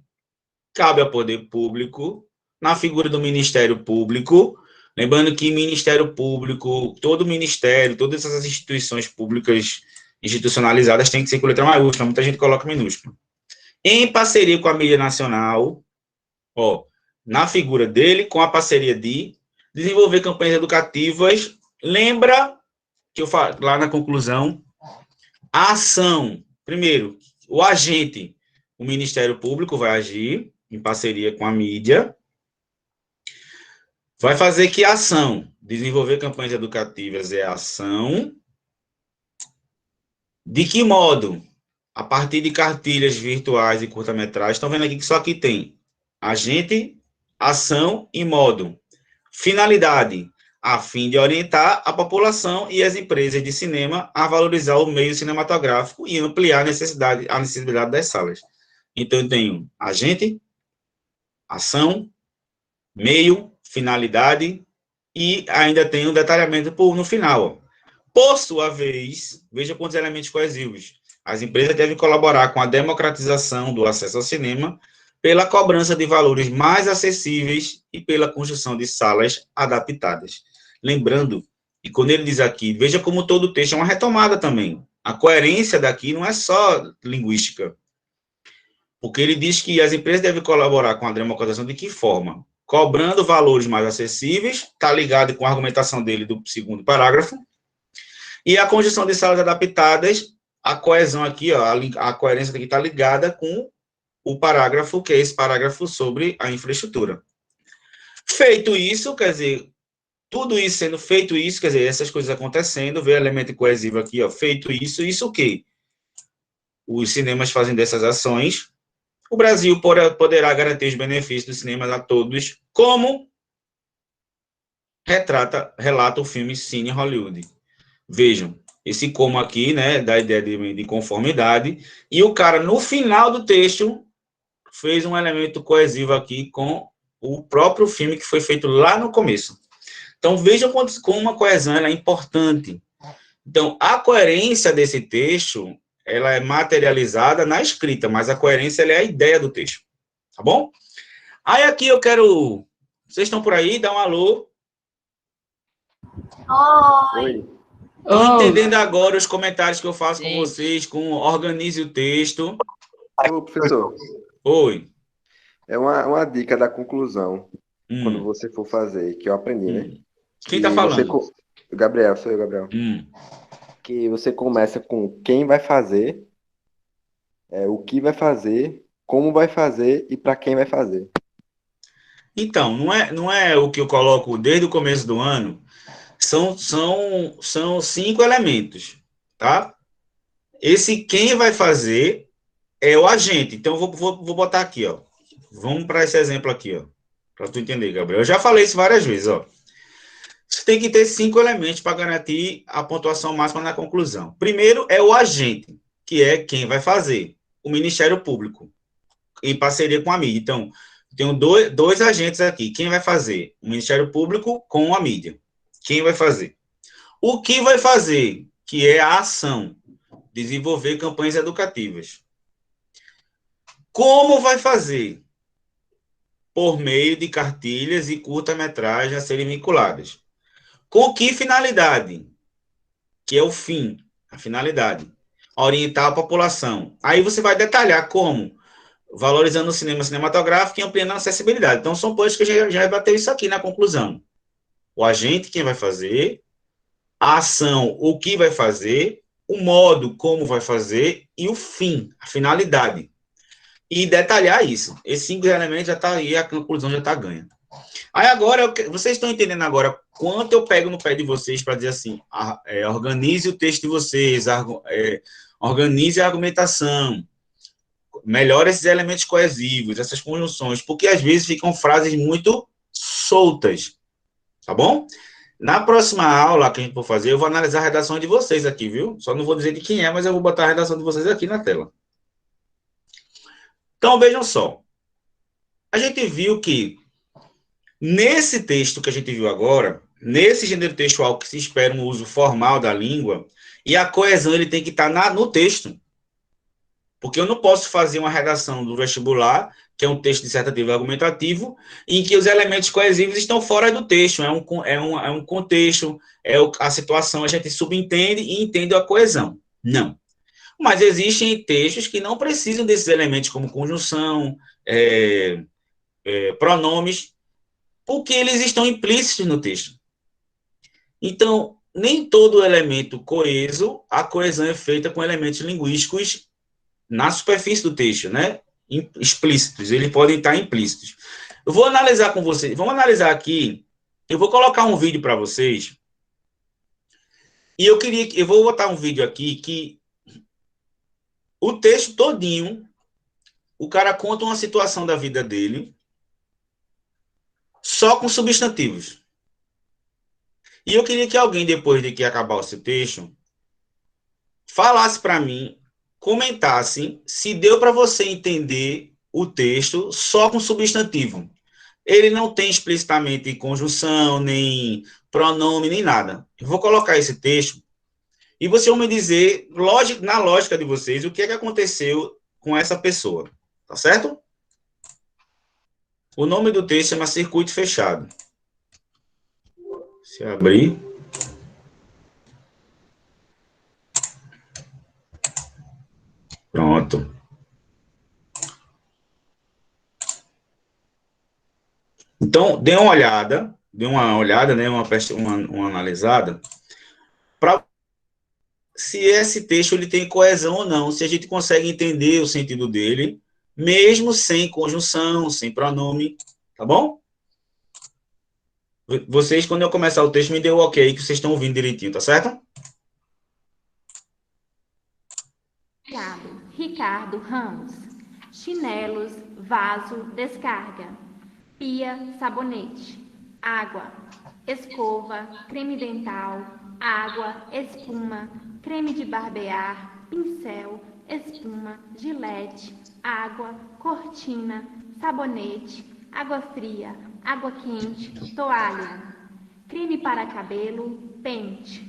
cabe ao poder público, na figura do Ministério Público, lembrando que Ministério Público, todo ministério, todas essas instituições públicas institucionalizadas têm que ser com letra maiúscula, muita gente coloca minúscula. Em parceria com a mídia nacional, ó, na figura dele, com a parceria de desenvolver campanhas educativas, lembra que eu falo lá na conclusão, a ação, primeiro, o agente, o Ministério Público vai agir em parceria com a mídia, vai fazer que a ação, desenvolver campanhas educativas é a ação, de que modo? A partir de cartilhas virtuais e curta-metragem, estão vendo aqui que só aqui tem agente, ação e modo. Finalidade, a fim de orientar a população e as empresas de cinema a valorizar o meio cinematográfico e ampliar a necessidade das salas. Então, eu tenho agente, ação, meio, finalidade e ainda tenho um detalhamento no final. Por sua vez, veja quantos elementos coesivos. As empresas devem colaborar com a democratização do acesso ao cinema pela cobrança de valores mais acessíveis e pela construção de salas adaptadas. Lembrando, e quando ele diz aqui, veja como todo o texto é uma retomada também. A coerência daqui não é só linguística. Porque ele diz que as empresas devem colaborar com a democratização de que forma? Cobrando valores mais acessíveis, está ligado com a argumentação dele do segundo parágrafo, e a construção de salas adaptadas, a coesão aqui, ó, a coerência aqui está ligada com o parágrafo, que é esse parágrafo sobre a infraestrutura. Feito isso, quer dizer, tudo isso sendo feito isso, quer dizer, essas coisas acontecendo, vê o elemento coesivo aqui, ó, feito isso, isso o quê? Os cinemas fazem dessas ações, o Brasil poderá garantir os benefícios dos cinemas a todos, como relata o filme Cine Hollywood. Vejam, esse como aqui, né, da ideia de conformidade, e o cara, no final do texto, fez um elemento coesivo aqui com o próprio filme que foi feito lá no começo. Então, vejam como a coesão ela é importante. Então, a coerência desse texto, ela é materializada na escrita, mas a coerência ela é a ideia do texto. Tá bom? Aí aqui eu quero... Vocês estão por aí? Dá um alô. Oi. Estão entendendo agora os comentários que eu faço com vocês, com organize o texto. Ô, professor. Oi. É uma dica da conclusão, quando você for fazer, que eu aprendi, né? Quem está falando? Gabriel, sou eu, Gabriel. Que você começa com quem vai fazer, o que vai fazer, como vai fazer e para quem vai fazer. Então, não é o que eu coloco desde o começo do ano. São 5 elementos, tá? Esse quem vai fazer é o agente. Então, eu vou botar aqui, ó. Vamos para esse exemplo aqui, ó. Para tu entender, Gabriel. Eu já falei isso várias vezes, ó. Você tem que ter 5 elementos para garantir a pontuação máxima na conclusão. Primeiro é o agente, que é quem vai fazer. O Ministério Público, em parceria com a mídia. Então, tenho dois agentes aqui. Quem vai fazer? O Ministério Público com a mídia. Quem vai fazer? O que vai fazer? Que é a ação. Desenvolver campanhas educativas. Como vai fazer? Por meio de cartilhas e curta-metragem a serem vinculadas. Com que finalidade? Que é o fim, a finalidade. Orientar a população. Aí você vai detalhar como? Valorizando o cinema cinematográfico e ampliando a acessibilidade. Então, são coisas que já bateu isso aqui na conclusão. O agente, quem vai fazer, a ação, o que vai fazer, o modo, como vai fazer, e o fim, a finalidade. E detalhar isso. Esses 5 elementos já está aí, a conclusão já está ganha. Aí agora, vocês estão entendendo agora quanto eu pego no pé de vocês para dizer assim, organize o texto de vocês, organize a argumentação, melhore esses elementos coesivos, essas conjunções, porque às vezes ficam frases muito soltas, tá bom? Na próxima aula que a gente for fazer, eu vou analisar a redação de vocês aqui, viu? Só não vou dizer de quem é, mas eu vou botar a redação de vocês aqui na tela. Então, vejam só. A gente viu que, nesse texto que a gente viu agora, nesse gênero textual que se espera um uso formal da língua, e a coesão ele tem que estar no texto. Porque eu não posso fazer uma redação do vestibular, que é um texto dissertativo e argumentativo, em que os elementos coesivos estão fora do texto. É um contexto, a situação, a gente subentende e entende a coesão. Não. Mas existem textos que não precisam desses elementos, como conjunção, pronomes, porque eles estão implícitos no texto. Então, nem todo elemento coeso, a coesão é feita com elementos linguísticos na superfície do texto, né? Explícitos, eles podem estar implícitos. Eu vou analisar com vocês, vamos analisar aqui, eu vou colocar um vídeo para vocês, e eu vou botar um vídeo aqui que o texto todinho, o cara conta uma situação da vida dele, só com substantivos. E eu queria que alguém, depois de que acabar esse texto, falasse para mim, comentasse se deu para você entender o texto só com substantivo. Ele não tem explicitamente conjunção, nem pronome, nem nada. Eu vou colocar esse texto e vocês vão me dizer, na lógica de vocês, o que é que aconteceu com essa pessoa. Tá certo? O nome do texto chama Circuito Fechado. Se abrir. Pronto. Então, dê uma olhada, né, uma analisada, para se esse texto ele tem coesão ou não, se a gente consegue entender o sentido dele, mesmo sem conjunção, sem pronome, tá bom? Vocês, quando eu começar o texto, me dê o ok, que vocês estão ouvindo direitinho, tá certo? Ricardo Ramos. Chinelos, vaso, descarga. Pia, sabonete. Água, escova, creme dental, água, espuma, creme de barbear, pincel, espuma, gilete, água, cortina, sabonete, água fria, água quente, toalha. Creme para cabelo, pente.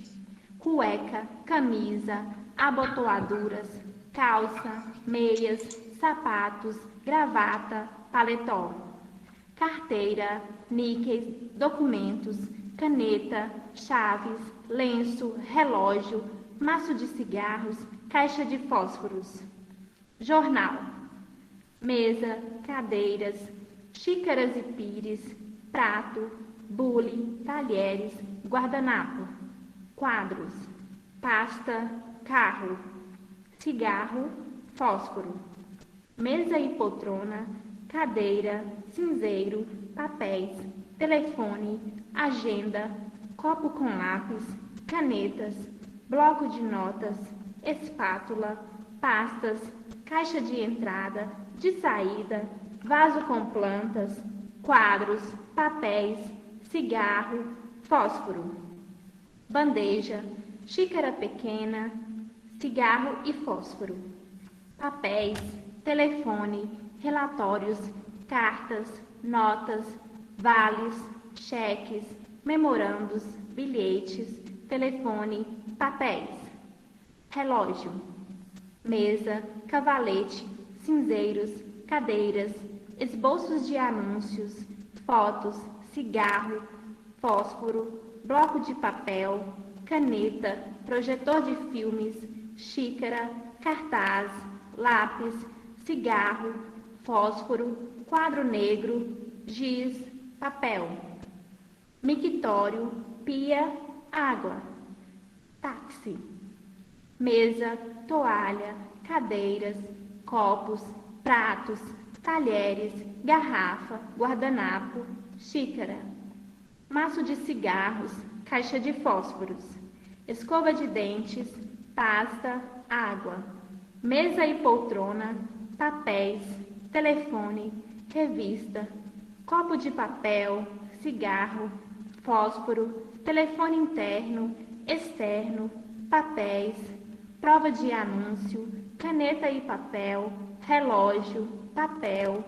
Cueca, camisa, abotoaduras, calça, meias, sapatos, gravata, paletó. Carteira, níqueis, documentos, caneta, chaves, lenço, relógio, maço de cigarros, caixa de fósforos. Jornal. Mesa, cadeiras, xícaras e pires, prato, bule, talheres, guardanapo. Quadros. Pasta, carro, cigarro, fósforo. Mesa e poltrona, cadeira, cinzeiro, papéis, telefone, agenda, copo com lápis, canetas, bloco de notas, espátula, pastas, caixa de entrada, de saída, vaso com plantas, quadros, papéis, cigarro, fósforo. Bandeja, xícara pequena, cigarro e fósforo. Papéis, telefone, relatórios, cartas, notas, vales, cheques, memorandos, bilhetes, telefone, papéis. Relógio. Mesa, cavalete, cinzeiros, cadeiras, esboços de anúncios, fotos, cigarro, fósforo, bloco de papel, caneta, projetor de filmes, xícara, cartaz, lápis, cigarro, fósforo, quadro negro, giz, papel. Mictório, pia, água. Táxi. Mesa, toalha, cadeiras, copos, pratos, talheres, garrafa, guardanapo, xícara. Maço de cigarros, caixa de fósforos. Escova de dentes, pasta, água. Mesa e poltrona, papéis, telefone, revista, copo de papel, cigarro, fósforo, telefone interno, externo, papéis, prova de anúncio, caneta e papel, relógio, papel,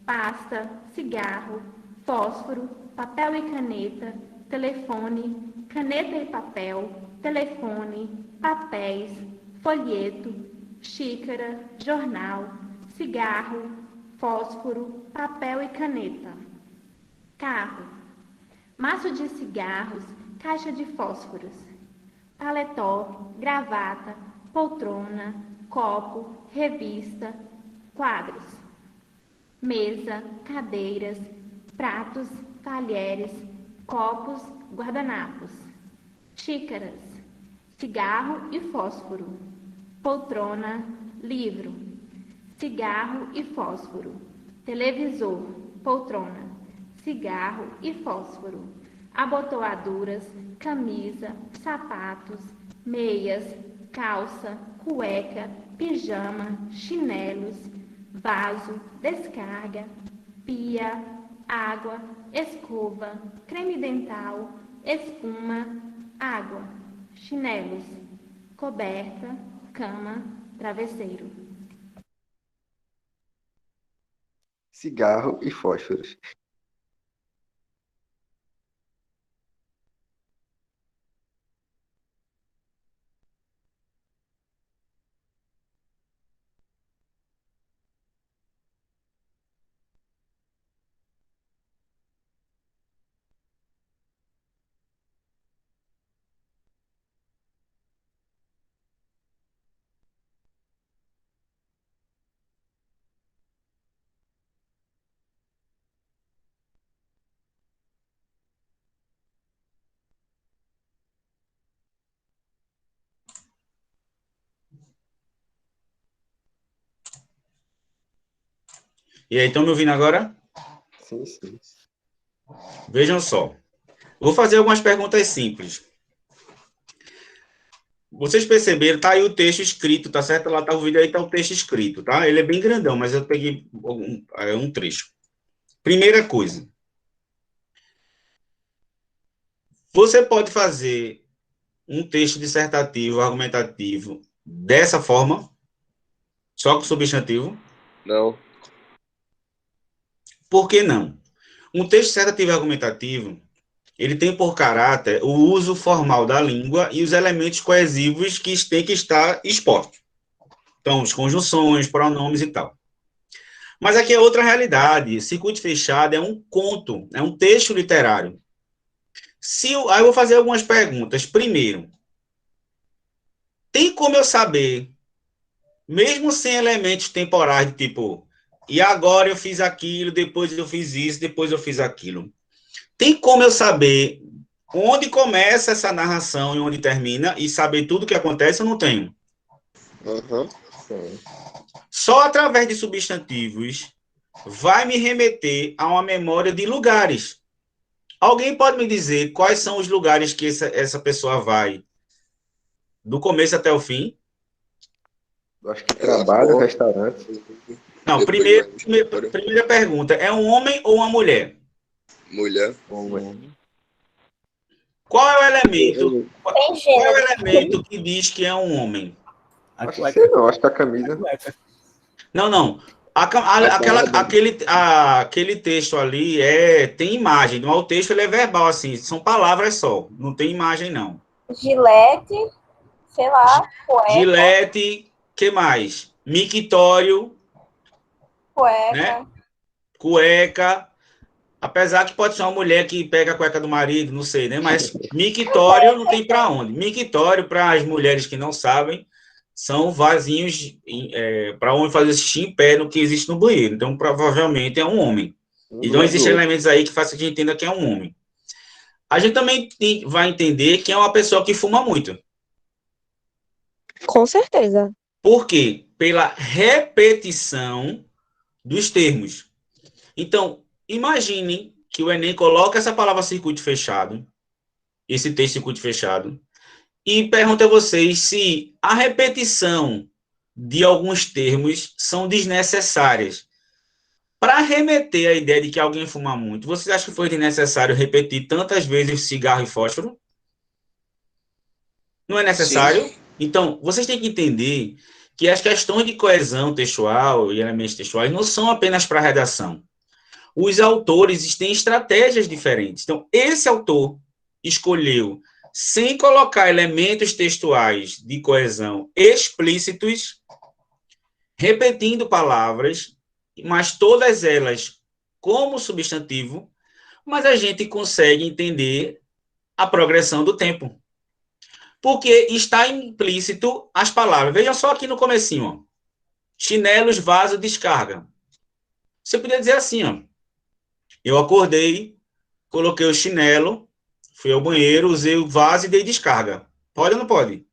pasta, cigarro, fósforo, papel e caneta, telefone, caneta e papel, telefone, papéis, folheto, xícara, jornal, cigarro, fósforo, papel e caneta. Carro, maço de cigarros, caixa de fósforos, paletó, gravata, poltrona, copo, revista, quadros, mesa, cadeiras, pratos, talheres, copos, guardanapos, xícaras, cigarro e fósforo, poltrona, livro, cigarro e fósforo, televisor, poltrona, cigarro e fósforo, abotoaduras, camisa, sapatos, meias, calça, cueca, pijama, chinelos, vaso, descarga, pia, água, escova, creme dental, espuma, água, chinelos, coberta, cama, travesseiro. Cigarro e fósforos. E aí, estão me ouvindo agora? Sim, sim. Vejam só. Vou fazer algumas perguntas simples. Vocês perceberam, tá aí o texto escrito, tá certo? Lá tá o vídeo aí, tá o texto escrito, tá? Ele é bem grandão, mas eu peguei um trecho. Primeira coisa. Você pode fazer um texto dissertativo, argumentativo, dessa forma, só com substantivo? Não. Por que não? Um texto dissertativo e argumentativo, ele tem por caráter o uso formal da língua e os elementos coesivos que têm que estar expostos. Então, as conjunções, pronomes e tal. Mas aqui é outra realidade. Circuito fechado é um conto, é um texto literário. Aí eu vou fazer algumas perguntas. Primeiro, tem como eu saber, mesmo sem elementos temporais, de tipo, e agora eu fiz aquilo, depois eu fiz isso, depois eu fiz aquilo. Tem como eu saber onde começa essa narração e onde termina e saber tudo o que acontece? Eu não tenho. Uhum. Só através de substantivos vai me remeter a uma memória de lugares. Alguém pode me dizer quais são os lugares que essa pessoa vai do começo até o fim? Eu acho que trabalho, restaurante. Não, primeira pergunta. É um homem ou uma mulher? Mulher. Qual é o elemento? Qual é o elemento que diz que é um homem? Acho que sei não, acho que a camisa. Não. Aquele texto ali tem imagem. Não, o texto ele é verbal, assim, são palavras só. Não tem imagem, não. Gilete, sei lá, cueca. Gilete, que mais? Mictório. Cueca. Né? Cueca. Apesar que pode ser uma mulher que pega a cueca do marido, não sei, né? Mas mictório não tem para onde. Mictório, para as mulheres que não sabem, são vasinhos para homem fazer xixi em pé no que existe no banheiro. Então, provavelmente é um homem. Então, existem elementos aí que fazem que a gente entenda que é um homem. A gente também vai entender que é uma pessoa que fuma muito. Com certeza. Por quê? Pela repetição dos termos. Então, imaginem que o Enem coloca essa palavra circuito fechado, esse texto circuito fechado, e pergunta a vocês se a repetição de alguns termos são desnecessárias. Para remeter à ideia de que alguém fuma muito, vocês acham que foi desnecessário repetir tantas vezes cigarro e fósforo? Não é necessário? Sim. Então, vocês têm que entender que as questões de coesão textual e elementos textuais não são apenas para a redação. Os autores têm estratégias diferentes. Então, esse autor escolheu, sem colocar elementos textuais de coesão explícitos, repetindo palavras, mas todas elas como substantivo, mas a gente consegue entender a progressão do tempo. Porque está implícito as palavras. Vejam só aqui no comecinho, ó. Chinelos, vaso, descarga. Você podia dizer assim, ó. Eu acordei, coloquei o chinelo, fui ao banheiro, usei o vaso e dei descarga. Pode ou não pode?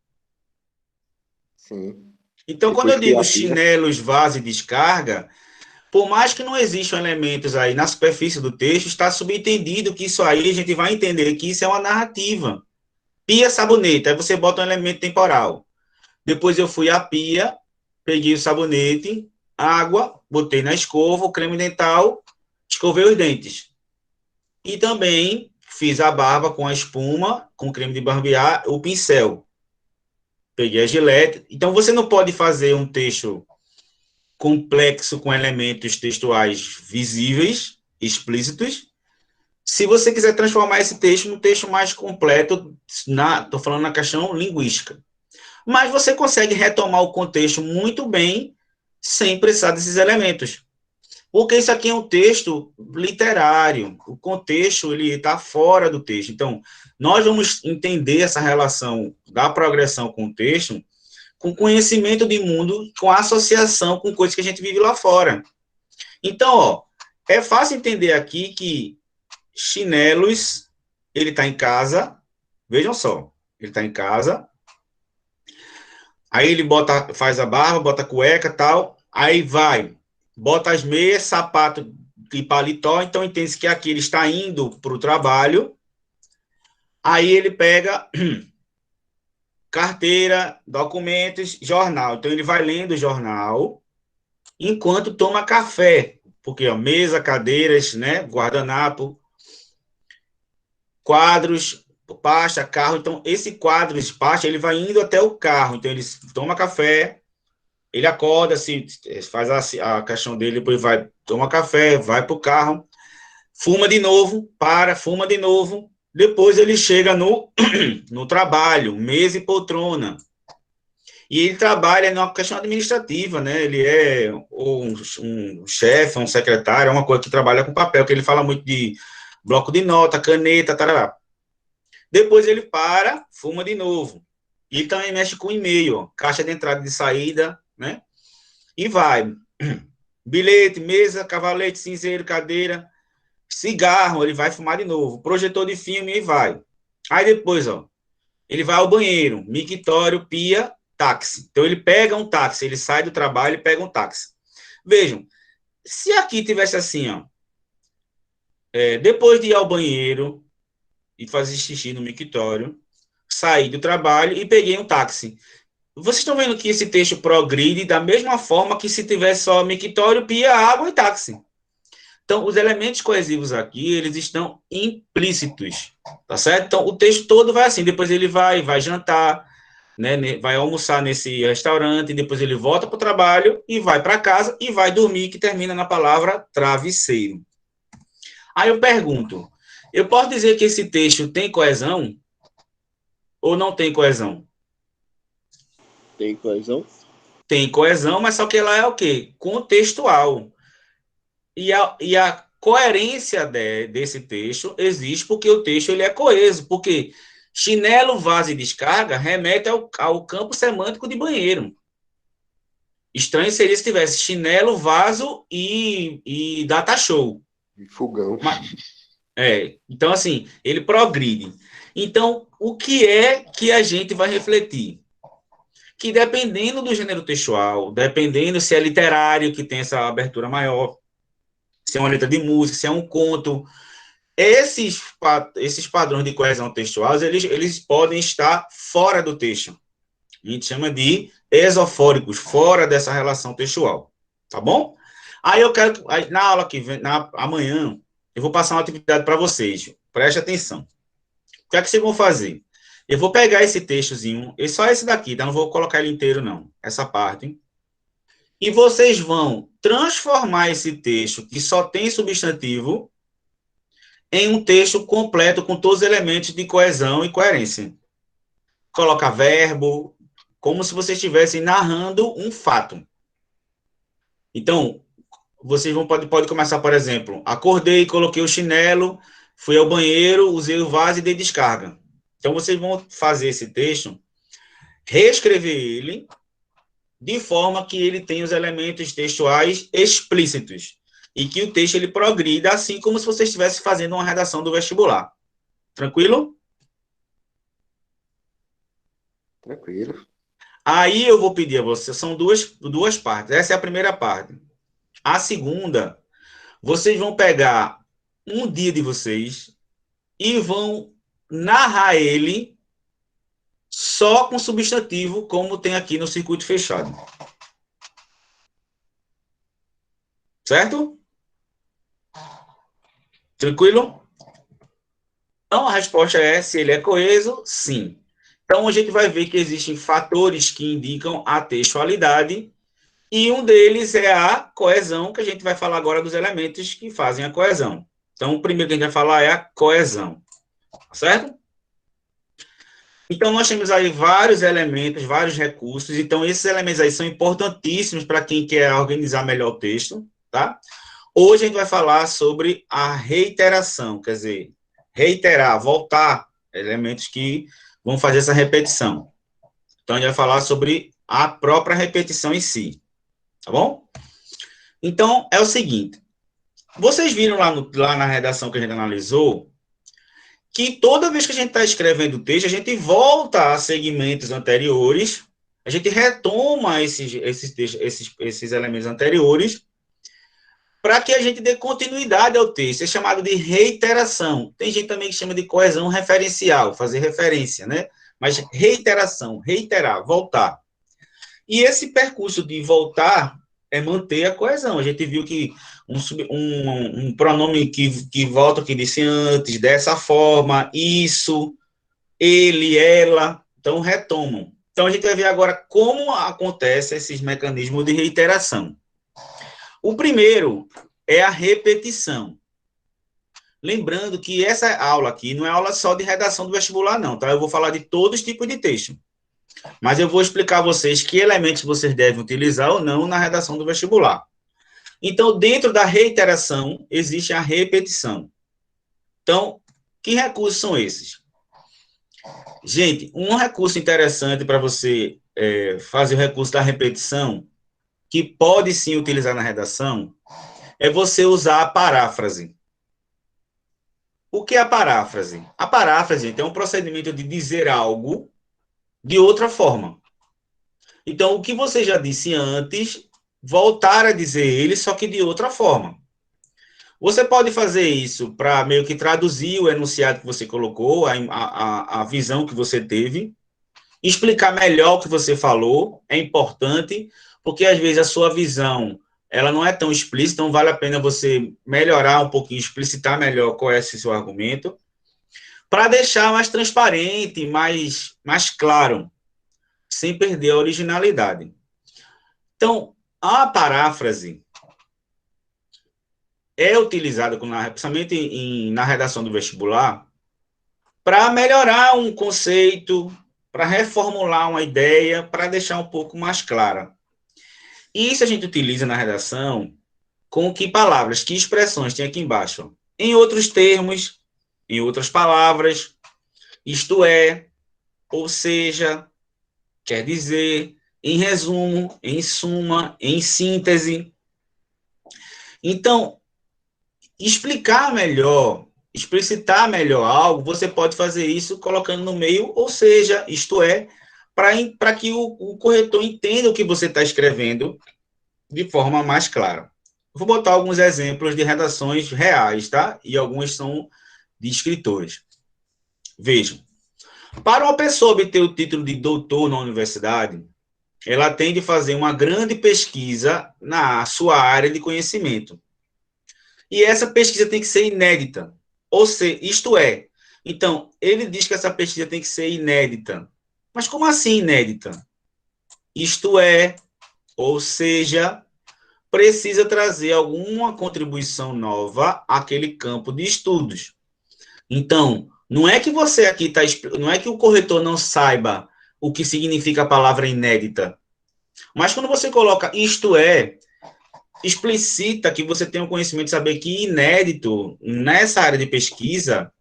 Sim. Então, Depois quando eu que digo a pia- chinelos, vaso e descarga, por mais que não existam elementos aí na superfície do texto, está subentendido que isso aí a gente vai entender que isso é uma narrativa. Pia, sabonete, aí você bota um elemento temporal. Depois eu fui à pia, peguei o sabonete, água, botei na escova, o creme dental, escovei os dentes. E também fiz a barba com a espuma, com creme de barbear, o pincel. Peguei a gilete. Então, você não pode fazer um texto complexo com elementos textuais visíveis, explícitos. Se você quiser transformar esse texto num texto mais completo, estou falando na questão linguística. Mas você consegue retomar o contexto muito bem sem precisar desses elementos. Porque isso aqui é um texto literário. O contexto ele está fora do texto. Então, nós vamos entender essa relação da progressão com o texto com conhecimento de mundo, com associação com coisas que a gente vive lá fora. Então, ó, é fácil entender aqui que chinelos, ele está em casa, vejam só, ele está em casa, aí ele faz a barba, bota a cueca e tal, aí vai, bota as meias, sapato e paletó, então entende-se que aqui ele está indo para o trabalho, aí ele pega carteira, documentos, jornal. Então, ele vai lendo o jornal enquanto toma café, porque ó, mesa, cadeiras, né, guardanapo, quadros, pasta, carro. Então, esse quadro, esse pasta, ele vai indo até o carro. Então, ele toma café, ele acorda, assim, faz a questão dele, depois vai, toma café, vai para o carro, fuma de novo, fuma de novo. Depois ele chega no trabalho, mesa e poltrona. E ele trabalha numa questão administrativa, né? Ele é um chefe, um secretário, é uma coisa que trabalha com papel, que ele fala muito de bloco de nota, caneta, tarará. Depois ele fuma de novo. E também mexe com e-mail, caixa de entrada e de saída, né? E vai. Bilhete, mesa, cavalete, cinzeiro, cadeira, cigarro, ele vai fumar de novo. Projetor de filme e vai. Aí depois, ó, ele vai ao banheiro, mictório, pia, táxi. Então ele pega um táxi, ele sai do trabalho e pega um táxi. Vejam, se aqui tivesse assim, ó, depois de ir ao banheiro e fazer xixi no mictório, saí do trabalho e peguei um táxi. Vocês estão vendo que esse texto progride da mesma forma que se tivesse só mictório, pia, água e táxi. Então, os elementos coesivos aqui, eles estão implícitos, tá certo? Então, o texto todo vai assim, depois ele vai jantar, né, vai almoçar nesse restaurante, depois ele volta para o trabalho e vai para casa e vai dormir, que termina na palavra travesseiro. Aí eu pergunto, eu posso dizer que esse texto tem coesão ou não tem coesão? Tem coesão? Tem coesão, mas só que ela é o quê? Contextual. E a coerência desse texto existe porque o texto ele é coeso, porque chinelo, vaso e descarga remete ao campo semântico de banheiro. Estranho seria se tivesse chinelo, vaso e data show. E fogão. Então, assim, ele progride. Então, o que é que a gente vai refletir? Que dependendo do gênero textual, dependendo se é literário, que tem essa abertura maior, se é uma letra de música, se é um conto, Esses padrões de coesão textual, eles podem estar fora do texto. A gente chama de esofóricos, fora dessa relação textual. Tá bom? Aí eu quero, na aula que vem, amanhã, eu vou passar uma atividade para vocês. Preste atenção. O que é que vocês vão fazer? Eu vou pegar esse textozinho, e só esse daqui, tá? Não vou colocar ele inteiro, não. Essa parte. E vocês vão transformar esse texto, que só tem substantivo, em um texto completo com todos os elementos de coesão e coerência. Coloca verbo, como se vocês estivessem narrando um fato. Então, vocês pode começar, por exemplo, acordei, coloquei o chinelo, fui ao banheiro, usei o vaso e dei descarga. Então, vocês vão fazer esse texto, reescrever ele, de forma que ele tenha os elementos textuais explícitos, e que o texto ele progrida, assim como se você estivesse fazendo uma redação do vestibular. Tranquilo? Tranquilo. Aí eu vou pedir a você, são duas partes. Essa é a primeira parte. A segunda, vocês vão pegar um dia de vocês e vão narrar ele só com substantivo, como tem aqui no circuito fechado. Certo? Tranquilo? Então, a resposta é, se ele é coeso, sim. Então, a gente vai ver que existem fatores que indicam a textualidade, e um deles é a coesão, que a gente vai falar agora dos elementos que fazem a coesão. Então, o primeiro que a gente vai falar é a coesão. Certo? Então, nós temos aí vários elementos, vários recursos. Então, esses elementos aí são importantíssimos para quem quer organizar melhor o texto, tá? Hoje a gente vai falar sobre a reiteração, quer dizer, reiterar, voltar, elementos que vão fazer essa repetição. Então, a gente vai falar sobre a própria repetição em si, tá bom? Então, é o seguinte, vocês viram lá na redação que a gente analisou, que toda vez que a gente está escrevendo o texto, a gente volta a segmentos anteriores, a gente retoma esses elementos anteriores, para que a gente dê continuidade ao texto. É chamado de reiteração. Tem gente também que chama de coesão referencial, fazer referência, né? Mas reiteração, reiterar, voltar. E esse percurso de voltar é manter a coesão. A gente viu que um pronome que volta, que disse antes, dessa forma, isso, ele, ela, então retomam. Então a gente vai ver agora como acontecem esses mecanismos de reiteração. O primeiro é a repetição. Lembrando que essa aula aqui não é aula só de redação do vestibular, não, tá? Eu vou falar de todos os tipos de texto. Mas eu vou explicar a vocês que elementos vocês devem utilizar ou não na redação do vestibular. Então, dentro da reiteração, existe a repetição. Então, que recursos são esses? Gente, um recurso interessante para você fazer o recurso da repetição, que pode sim utilizar na redação, é você usar a paráfrase. O que é a paráfrase? A paráfrase, gente, é um procedimento de dizer algo de outra forma. Então, o que você já disse antes, voltar a dizer ele, só que de outra forma. Você pode fazer isso para meio que traduzir o enunciado que você colocou, a visão que você teve, explicar melhor o que você falou, é importante, porque às vezes a sua visão ela não é tão explícita, então vale a pena você melhorar um pouquinho, explicitar melhor qual é esse seu argumento, para deixar mais transparente, mais claro, sem perder a originalidade. Então, a paráfrase é utilizada, principalmente na redação do vestibular, para melhorar um conceito, para reformular uma ideia, para deixar um pouco mais clara. Isso a gente utiliza na redação com que palavras, que expressões tem aqui embaixo. Em outros termos, em outras palavras, isto é, ou seja, quer dizer, em resumo, em suma, em síntese. Então, explicar melhor, explicitar melhor algo, você pode fazer isso colocando no meio, ou seja, isto é, para que o corretor entenda o que você está escrevendo de forma mais clara. Vou botar alguns exemplos de redações reais, tá? E algumas são de escritores. Vejam, para uma pessoa obter o título de doutor na universidade, ela tem de fazer uma grande pesquisa na sua área de conhecimento. E essa pesquisa tem que ser inédita. Ou seja, isto é, então, ele diz que essa pesquisa tem que ser inédita. Mas como assim inédita? Isto é, ou seja, precisa trazer alguma contribuição nova àquele campo de estudos. Então, não é que você aqui está, não é que o corretor não saiba o que significa a palavra inédita, mas quando você coloca isto é, explicita que você tem o conhecimento de saber que inédito nessa área de pesquisa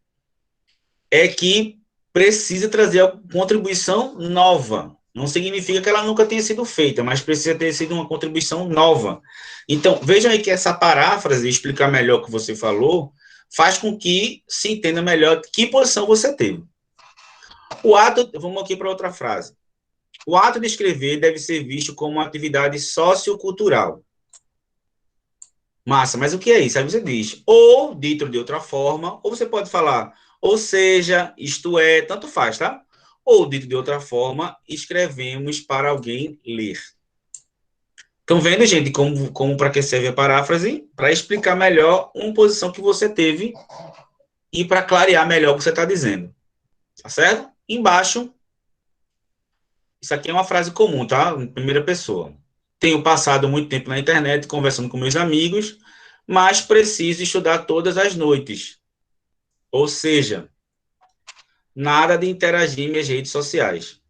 é que precisa trazer a contribuição nova. Não significa que ela nunca tenha sido feita, mas precisa ter sido uma contribuição nova. Então, vejam aí que essa paráfrase, explicar melhor o que você falou, faz com que se entenda melhor que posição você teve. O ato, vamos aqui para outra frase. O ato de escrever deve ser visto como uma atividade sociocultural. Massa, mas o que é isso? Aí você diz, ou, dito de outra forma, ou você pode falar, ou seja, isto é, tanto faz, tá? Ou, dito de outra forma, escrevemos para alguém ler. Estão vendo, gente, como para que serve a paráfrase? Para explicar melhor uma posição que você teve e para clarear melhor o que você está dizendo. Tá certo? Embaixo, isso aqui é uma frase comum, tá? Em primeira pessoa. Tenho passado muito tempo na internet conversando com meus amigos, mas preciso estudar todas as noites. Ou seja, nada de interagir em minhas redes sociais.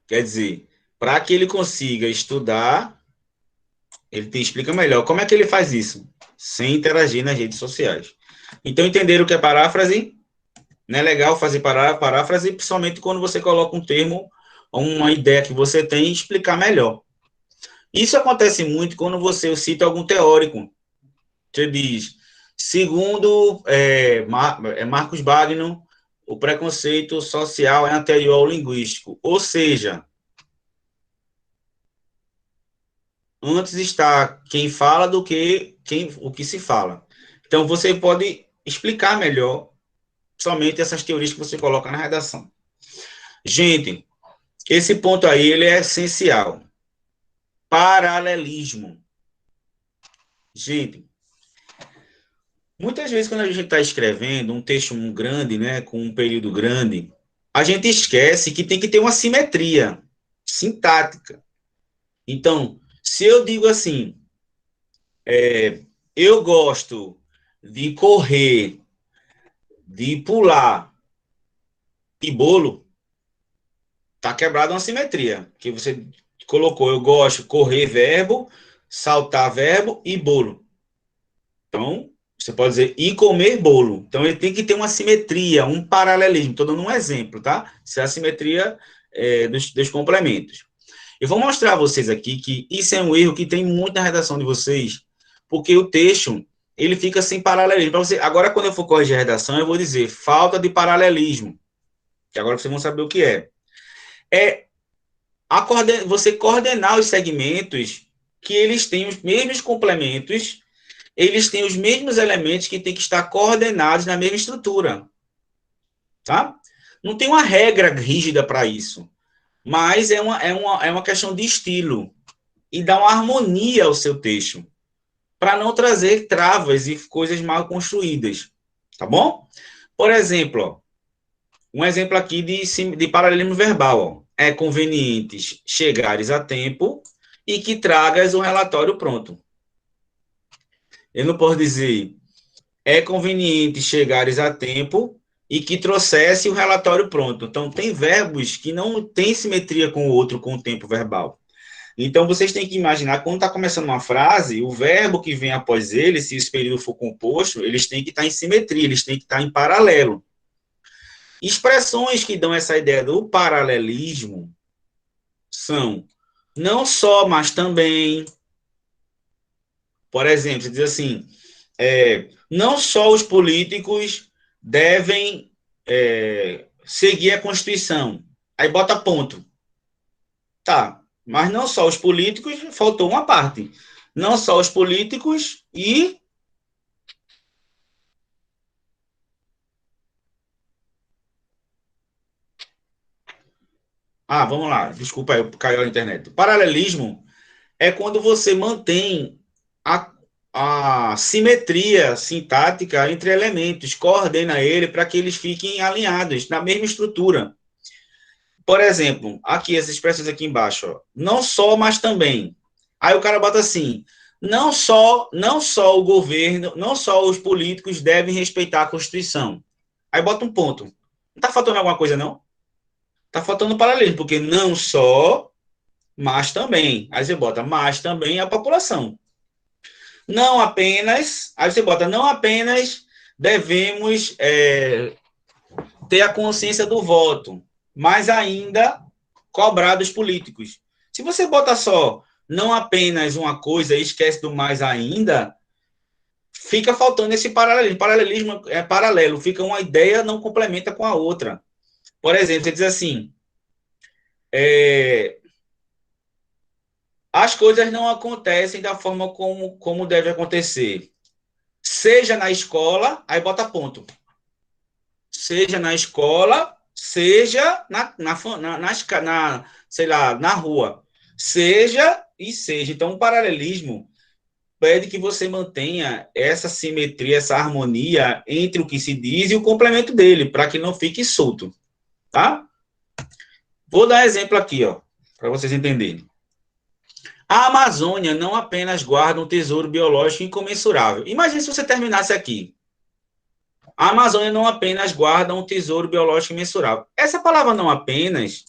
Quer dizer, para que ele consiga estudar, ele te explica melhor. Como é que ele faz isso? Sem interagir nas redes sociais. Então, entenderam o que é paráfrase? Não é legal fazer paráfrase, principalmente quando você coloca um termo, uma ideia que você tem e explicar melhor. Isso acontece muito quando você cita algum teórico. Você diz, segundo Marcos Bagno, o preconceito social é anterior ao linguístico. Ou seja, antes está quem fala do que o que se fala. Então, você pode explicar melhor somente essas teorias que você coloca na redação. Gente, esse ponto aí ele é essencial. Paralelismo. Gente, muitas vezes quando a gente está escrevendo um texto grande, né, com um período grande, a gente esquece que tem que ter uma simetria sintática. Então, se eu digo assim, eu gosto de correr, de pular e bolo, tá quebrada uma simetria, que você colocou, eu gosto, correr verbo, saltar verbo e bolo. Então, você pode dizer e comer bolo. Então, ele tem que ter uma simetria, um paralelismo. Estou dando um exemplo, tá? Isso é a simetria dos complementos. Eu vou mostrar a vocês aqui que isso é um erro que tem muito na redação de vocês, porque o texto, ele fica sem paralelismo. Pra você, agora, quando eu for corrigir a redação, eu vou dizer falta de paralelismo, que agora vocês vão saber o que é. Você coordenar os segmentos que eles têm os mesmos complementos, eles têm os mesmos elementos que têm que estar coordenados na mesma estrutura. Tá? Não tem uma regra rígida para isso, mas é uma questão de estilo e dá uma harmonia ao seu texto, para não trazer travas e coisas mal construídas. Tá bom? Por exemplo, ó, um exemplo aqui de paralelismo verbal. Ó. É conveniente chegares a tempo e que tragas um relatório pronto. Eu não posso dizer, é conveniente chegares a tempo e que trouxesse o relatório pronto. Então, tem verbos que não têm simetria com o outro, com o tempo verbal. Então, vocês têm que imaginar, quando está começando uma frase, o verbo que vem após ele, se esse período for composto, eles têm que estar em simetria, eles têm que estar em paralelo. Expressões que dão essa ideia do paralelismo são não só, mas também. Por exemplo, você diz assim, não só os políticos devem seguir a Constituição. Aí bota ponto. Tá, mas não só os políticos, faltou uma parte. Não só os políticos e Vamos lá. Desculpa aí, caiu a internet. O paralelismo é quando você mantém a simetria sintática entre elementos, coordena ele para que eles fiquem alinhados na mesma estrutura. Por exemplo, aqui, essas expressões aqui embaixo, ó, não só, mas também. Aí o cara bota assim, não só o governo, não só os políticos devem respeitar a Constituição. Aí bota um ponto. Não está faltando alguma coisa, não? Está faltando paralelismo, porque não só, mas também. Aí você bota, mas também a população. Não apenas, aí você bota, não apenas devemos ter a consciência do voto, mas ainda cobrar dos políticos. Se você bota só não apenas uma coisa e esquece do mais ainda, fica faltando esse paralelismo. Paralelismo é paralelo, fica uma ideia, não complementa com a outra. Por exemplo, você diz assim, as coisas não acontecem da forma como deve acontecer. Seja na escola, aí bota ponto. Seja na escola, seja sei lá, na rua. Seja e seja. Então, o paralelismo pede que você mantenha essa simetria, essa harmonia entre o que se diz e o complemento dele, para que não fique solto. Tá? Vou dar exemplo aqui, ó, para vocês entenderem. A Amazônia não apenas guarda um tesouro biológico incomensurável. Imagine se você terminasse aqui. A Amazônia não apenas guarda um tesouro biológico imensurável. Essa palavra não apenas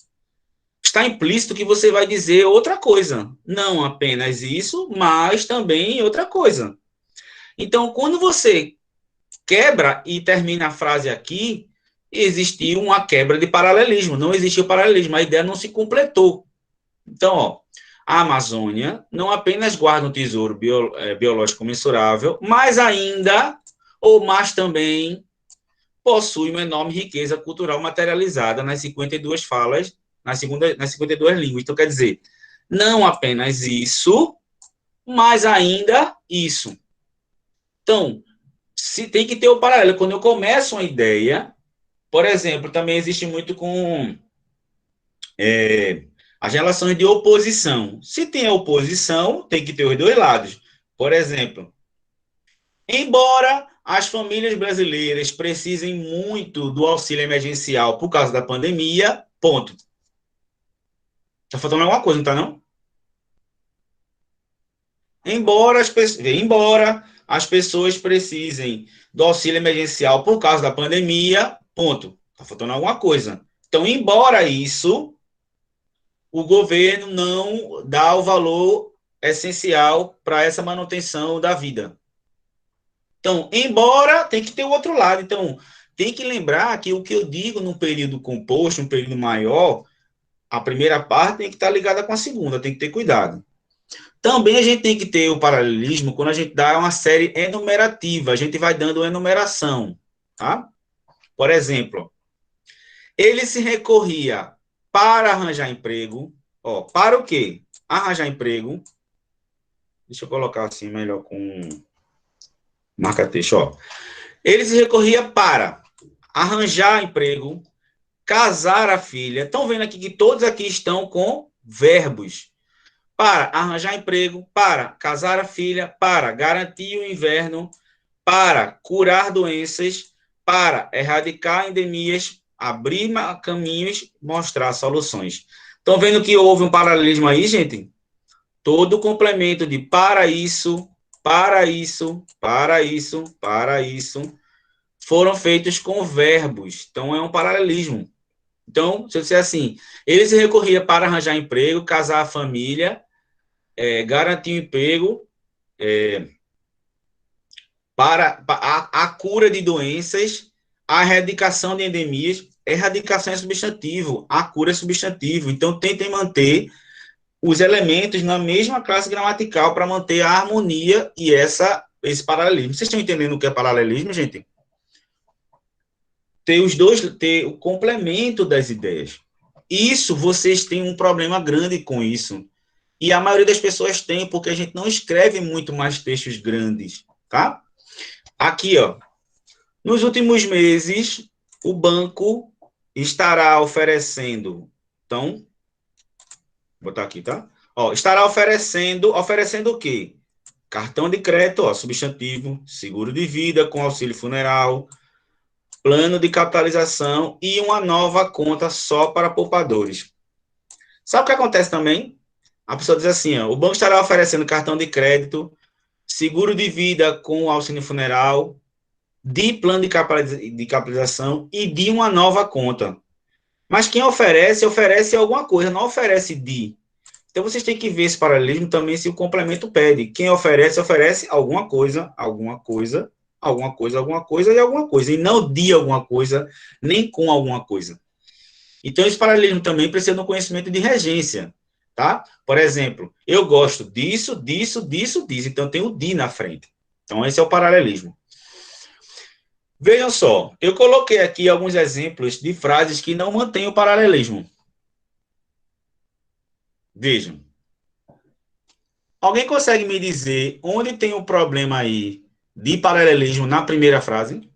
está implícito que você vai dizer outra coisa. Não apenas isso, mas também outra coisa. Então, quando você quebra e termina a frase aqui, existiu uma quebra de paralelismo. Não existiu paralelismo, a ideia não se completou. Então, ó, a Amazônia não apenas guarda um tesouro biológico mensurável, mas ainda, ou mais também, possui uma enorme riqueza cultural materializada nas 52 falas, nas 52 línguas. Então, quer dizer, não apenas isso, mas ainda isso. Então, se tem que ter o paralelo. Quando eu começo uma ideia, por exemplo, também existe muito com as relações de oposição. Se tem a oposição, tem que ter os dois lados. Por exemplo, embora as famílias brasileiras precisem muito do auxílio emergencial por causa da pandemia, ponto. Tá faltando alguma coisa, não tá não? Embora as pessoas precisem do auxílio emergencial por causa da pandemia, ponto. Tá faltando alguma coisa. Então, embora isso, o governo não dá o valor essencial para essa manutenção da vida. Então, embora tem que ter o outro lado. Então, tem que lembrar que o que eu digo num período composto, um período maior, a primeira parte tem que estar ligada com a segunda, tem que ter cuidado. Também a gente tem que ter o paralelismo quando a gente dá uma série enumerativa, a gente vai dando uma enumeração, tá? Por exemplo, ele se recorria para arranjar emprego, ó, para o quê? Arranjar emprego. Deixa eu colocar assim melhor com marca-texto, ó. Ele se recorria para arranjar emprego, casar a filha. Estão vendo aqui que todos aqui estão com verbos. Para arranjar emprego, para casar a filha, para garantir o inverno, para curar doenças, para erradicar endemias, abrir caminhos, mostrar soluções. Estão vendo que houve um paralelismo aí, gente? Todo complemento de para isso, para isso, para isso, para isso, foram feitos com verbos. Então, é um paralelismo. Então, se eu disser assim, ele se recorria para arranjar emprego, casar a família, garantir um emprego, para a cura de doenças, a erradicação de endemias. Erradicação é substantivo, a cura é substantivo. Então, tentem manter os elementos na mesma classe gramatical para manter a harmonia e esse paralelismo. Vocês estão entendendo o que é paralelismo, gente? Ter o complemento das ideias. Isso, vocês têm um problema grande com isso. E a maioria das pessoas tem, porque a gente não escreve muito mais textos grandes, tá? Aqui, ó. Nos últimos meses, o banco estará oferecendo Então, vou botar aqui, tá? Ó, estará oferecendo o quê? Cartão de crédito, ó, substantivo, seguro de vida com auxílio funeral, plano de capitalização e uma nova conta só para poupadores. Sabe o que acontece também? A pessoa diz assim, ó, o banco estará oferecendo cartão de crédito, seguro de vida com auxílio funeral, de plano de capitalização e de uma nova conta. Mas quem oferece alguma coisa, não oferece de. Então, vocês têm que ver esse paralelismo também se o complemento pede. Quem oferece alguma coisa, alguma coisa, alguma coisa, alguma coisa e alguma coisa. E não de alguma coisa, nem com alguma coisa. Então, esse paralelismo também precisa de um conhecimento de regência. Tá? Por exemplo, eu gosto disso, disso, disso, disso. Então, tem o de na frente. Então, esse é o paralelismo. Vejam só, eu coloquei aqui alguns exemplos de frases que não mantêm o paralelismo. Vejam. Alguém consegue me dizer onde tem um problema aí de paralelismo na primeira frase?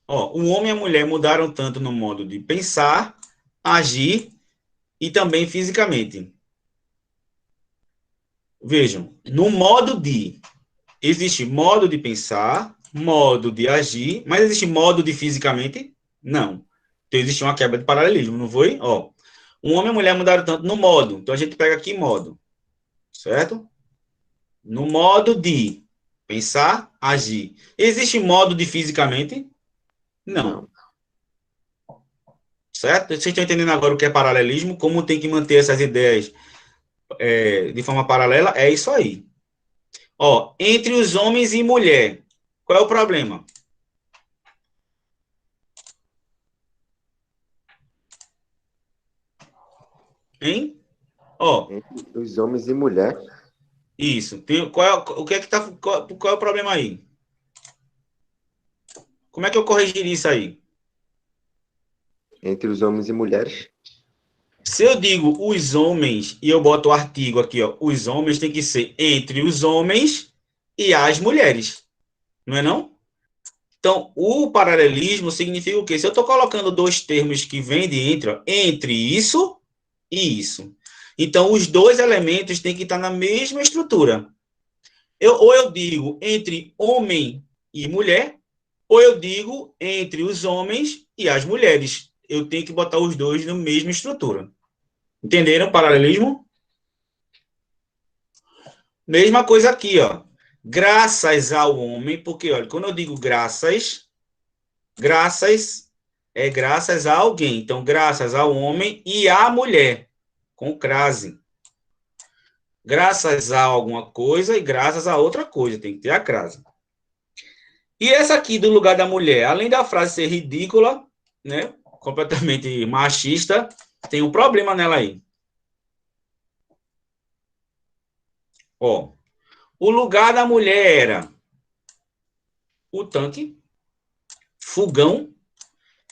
Ó, o homem e a mulher mudaram tanto no modo de pensar, agir e também fisicamente. Vejam, no modo de, existe modo de pensar, modo de agir, mas existe modo de fisicamente? Não. Então, existe uma quebra de paralelismo, não foi? Ó, um homem e a mulher mudaram tanto no modo. Então, a gente pega aqui modo, certo? No modo de pensar, agir. Existe modo de fisicamente? Não. Certo? Vocês estão entendendo agora o que é paralelismo? Como tem que manter essas ideias de forma paralela? É isso aí. Ó, entre os homens e mulher, qual é o problema? Hein? Ó, Entre os homens e mulher. isso. O que é que qual é o problema aí? Como é que eu corrigiria isso aí? Entre os homens e mulheres. Se eu digo os homens e eu boto o artigo aqui, ó, os homens tem que ser entre os homens e as mulheres. Não é não? Então, o paralelismo significa o quê? Se eu estou colocando dois termos que vêm de entre, ó, entre isso e isso. Então, os dois elementos têm que estar na mesma estrutura. Ou eu digo entre homem e mulher, ou eu digo entre os homens e as mulheres. Eu tenho que botar os dois na mesma estrutura. Entenderam o paralelismo? Mesma coisa aqui, ó. Graças ao homem, porque, olha, quando eu digo graças é graças a alguém. Então, graças ao homem e à mulher, com crase. Graças a alguma coisa e graças a outra coisa, tem que ter a crase. E essa aqui do lugar da mulher, além da frase ser ridícula, né, completamente machista, tem um problema nela aí. Ó, o lugar da mulher era o tanque, fogão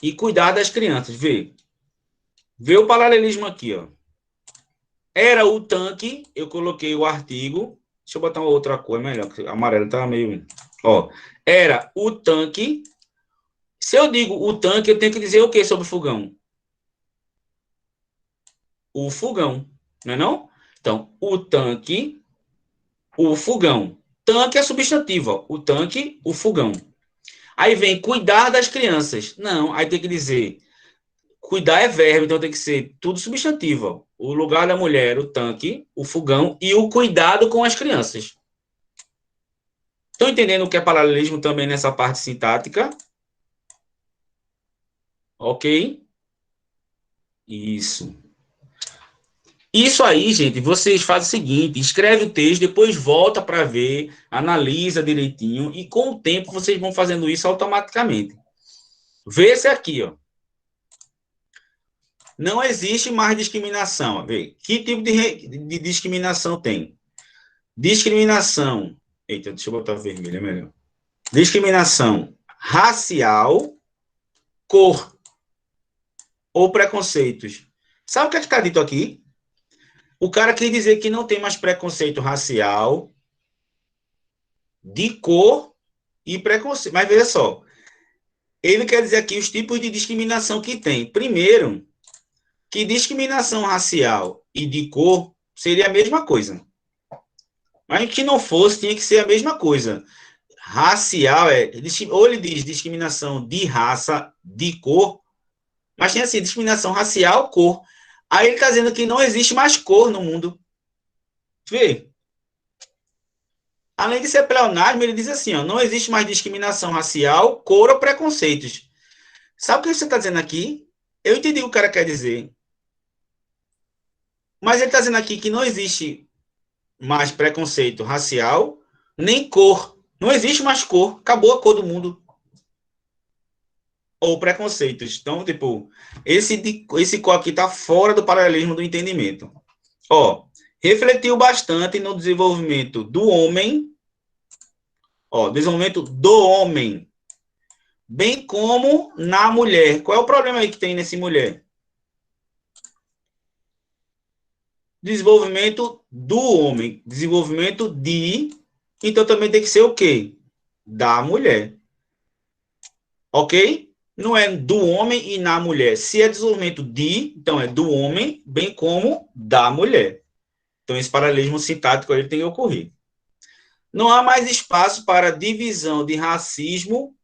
e cuidar das crianças. Vê o paralelismo aqui, ó. Era o tanque, eu coloquei o artigo. Deixa eu botar uma outra cor, é melhor, porque amarelo tá meio... Ó, era o tanque. Se eu digo o tanque, eu tenho que dizer o que sobre o fogão? O fogão, não é não? Então, o tanque, o fogão. Tanque é substantivo, ó. O tanque, o fogão. Aí vem cuidar das crianças. Não, aí tem que dizer cuidar é verbo, então tem que ser tudo substantivo. Ó. O lugar da mulher, o tanque, o fogão e o cuidado com as crianças. Estão entendendo o que é paralelismo também nessa parte sintática? Ok? Isso. Isso aí, gente, vocês fazem o seguinte, escreve o texto, depois volta para ver, analisa direitinho e com o tempo vocês vão fazendo isso automaticamente. Vê esse aqui, ó. Não existe mais discriminação. Vê, que tipo de discriminação tem? Discriminação. Eita, deixa eu botar vermelho, é melhor. Discriminação racial, cor ou preconceitos. Sabe o que está dito aqui? O cara quer dizer que não tem mais preconceito racial, de cor e preconceito. Mas veja só, ele quer dizer aqui os tipos de discriminação que tem. Primeiro, que discriminação racial e de cor seria a mesma coisa. Mas que não fosse, tinha que ser a mesma coisa. Racial ou ele diz discriminação de raça, de cor, mas tem assim, discriminação racial, cor. Aí ele está dizendo que não existe mais cor no mundo. Vê? Além de ser pleonasmo, ele diz assim, ó, não existe mais discriminação racial, cor ou preconceitos. Sabe o que você está dizendo aqui? Eu entendi o que o cara quer dizer. Mas ele está dizendo aqui que não existe mais preconceito racial, nem cor. Não existe mais cor. Acabou a cor do mundo. Ou preconceitos. Então, tipo, esse cor aqui está fora do paralelismo do entendimento. Ó, refletiu bastante no desenvolvimento do homem, desenvolvimento do homem, bem como na mulher. Qual é o problema aí que tem nessa mulher? Desenvolvimento do homem, desenvolvimento então também tem que ser o quê? Da mulher. Ok? Não é do homem e na mulher. Se é desenvolvimento então é do homem, bem como da mulher. Então, esse paralelismo sintático aí tem que ocorrer. Não há mais espaço para divisão de racismo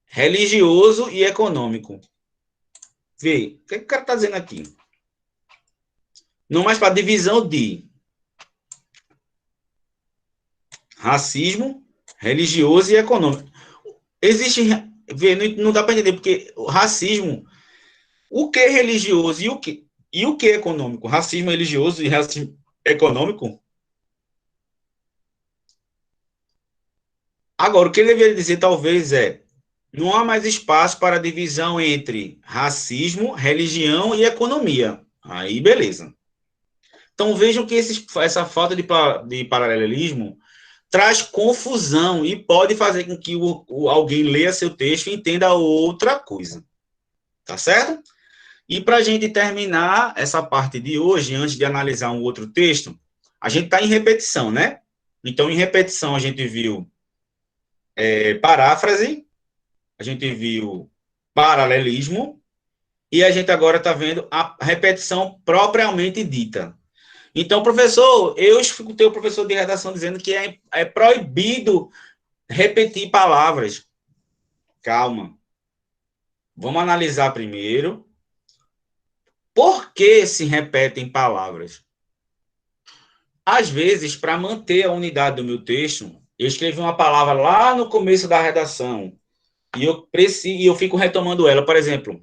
religioso e econômico. Vê, o que o cara está dizendo aqui? Não mais para divisão de racismo religioso e econômico. Existe, vê, não dá para entender, porque o racismo, o que é religioso e o que é econômico? Racismo religioso e racismo econômico? Agora, o que ele deveria dizer, talvez, não há mais espaço para divisão entre racismo, religião e economia. Aí, beleza. Então, vejam que essa falta de paralelismo traz confusão e pode fazer com que alguém leia seu texto e entenda outra coisa. Tá certo? E para a gente terminar essa parte de hoje, antes de analisar um outro texto, a gente está em repetição, né? Então, em repetição, a gente viu paráfrase, a gente viu paralelismo, e a gente agora está vendo a repetição propriamente dita. Então, professor, eu escutei o professor de redação dizendo que é proibido repetir palavras. Calma. Vamos analisar primeiro. Por que se repetem palavras? Às vezes, para manter a unidade do meu texto, eu escrevi uma palavra lá no começo da redação e eu fico retomando ela. Por exemplo,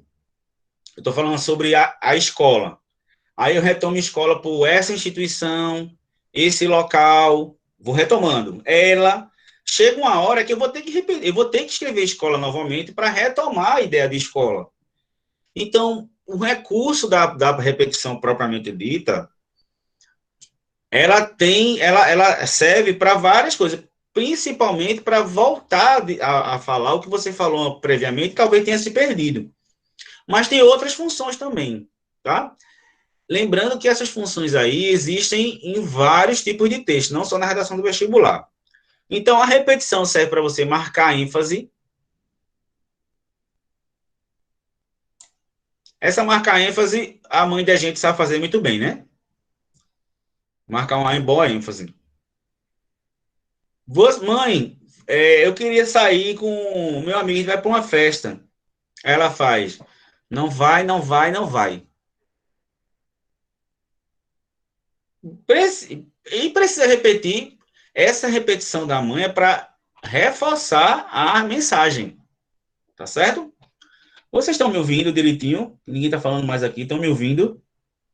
eu estou falando sobre a escola. Aí eu retomo a escola por essa instituição, esse local, vou retomando. Ela, chega uma hora que eu vou ter que repetir, eu vou ter que escrever escola novamente para retomar a ideia de escola. Então, o recurso da repetição propriamente dita, ela serve para várias coisas, principalmente para voltar a falar o que você falou previamente, talvez tenha se perdido. Mas tem outras funções também, tá? Lembrando que essas funções aí existem em vários tipos de texto, não só na redação do vestibular. Então, a repetição serve para você marcar ênfase. Essa marcar ênfase, a mãe da gente sabe fazer muito bem, né? Marcar uma boa ênfase. Mãe, eu queria sair com meu amigo, a gente vai para uma festa. Ela faz, não vai, não vai, não vai. E precisa repetir. Essa repetição da mãe é para reforçar a mensagem. Tá certo? Vocês estão me ouvindo direitinho? Ninguém está falando mais aqui. Estão me ouvindo?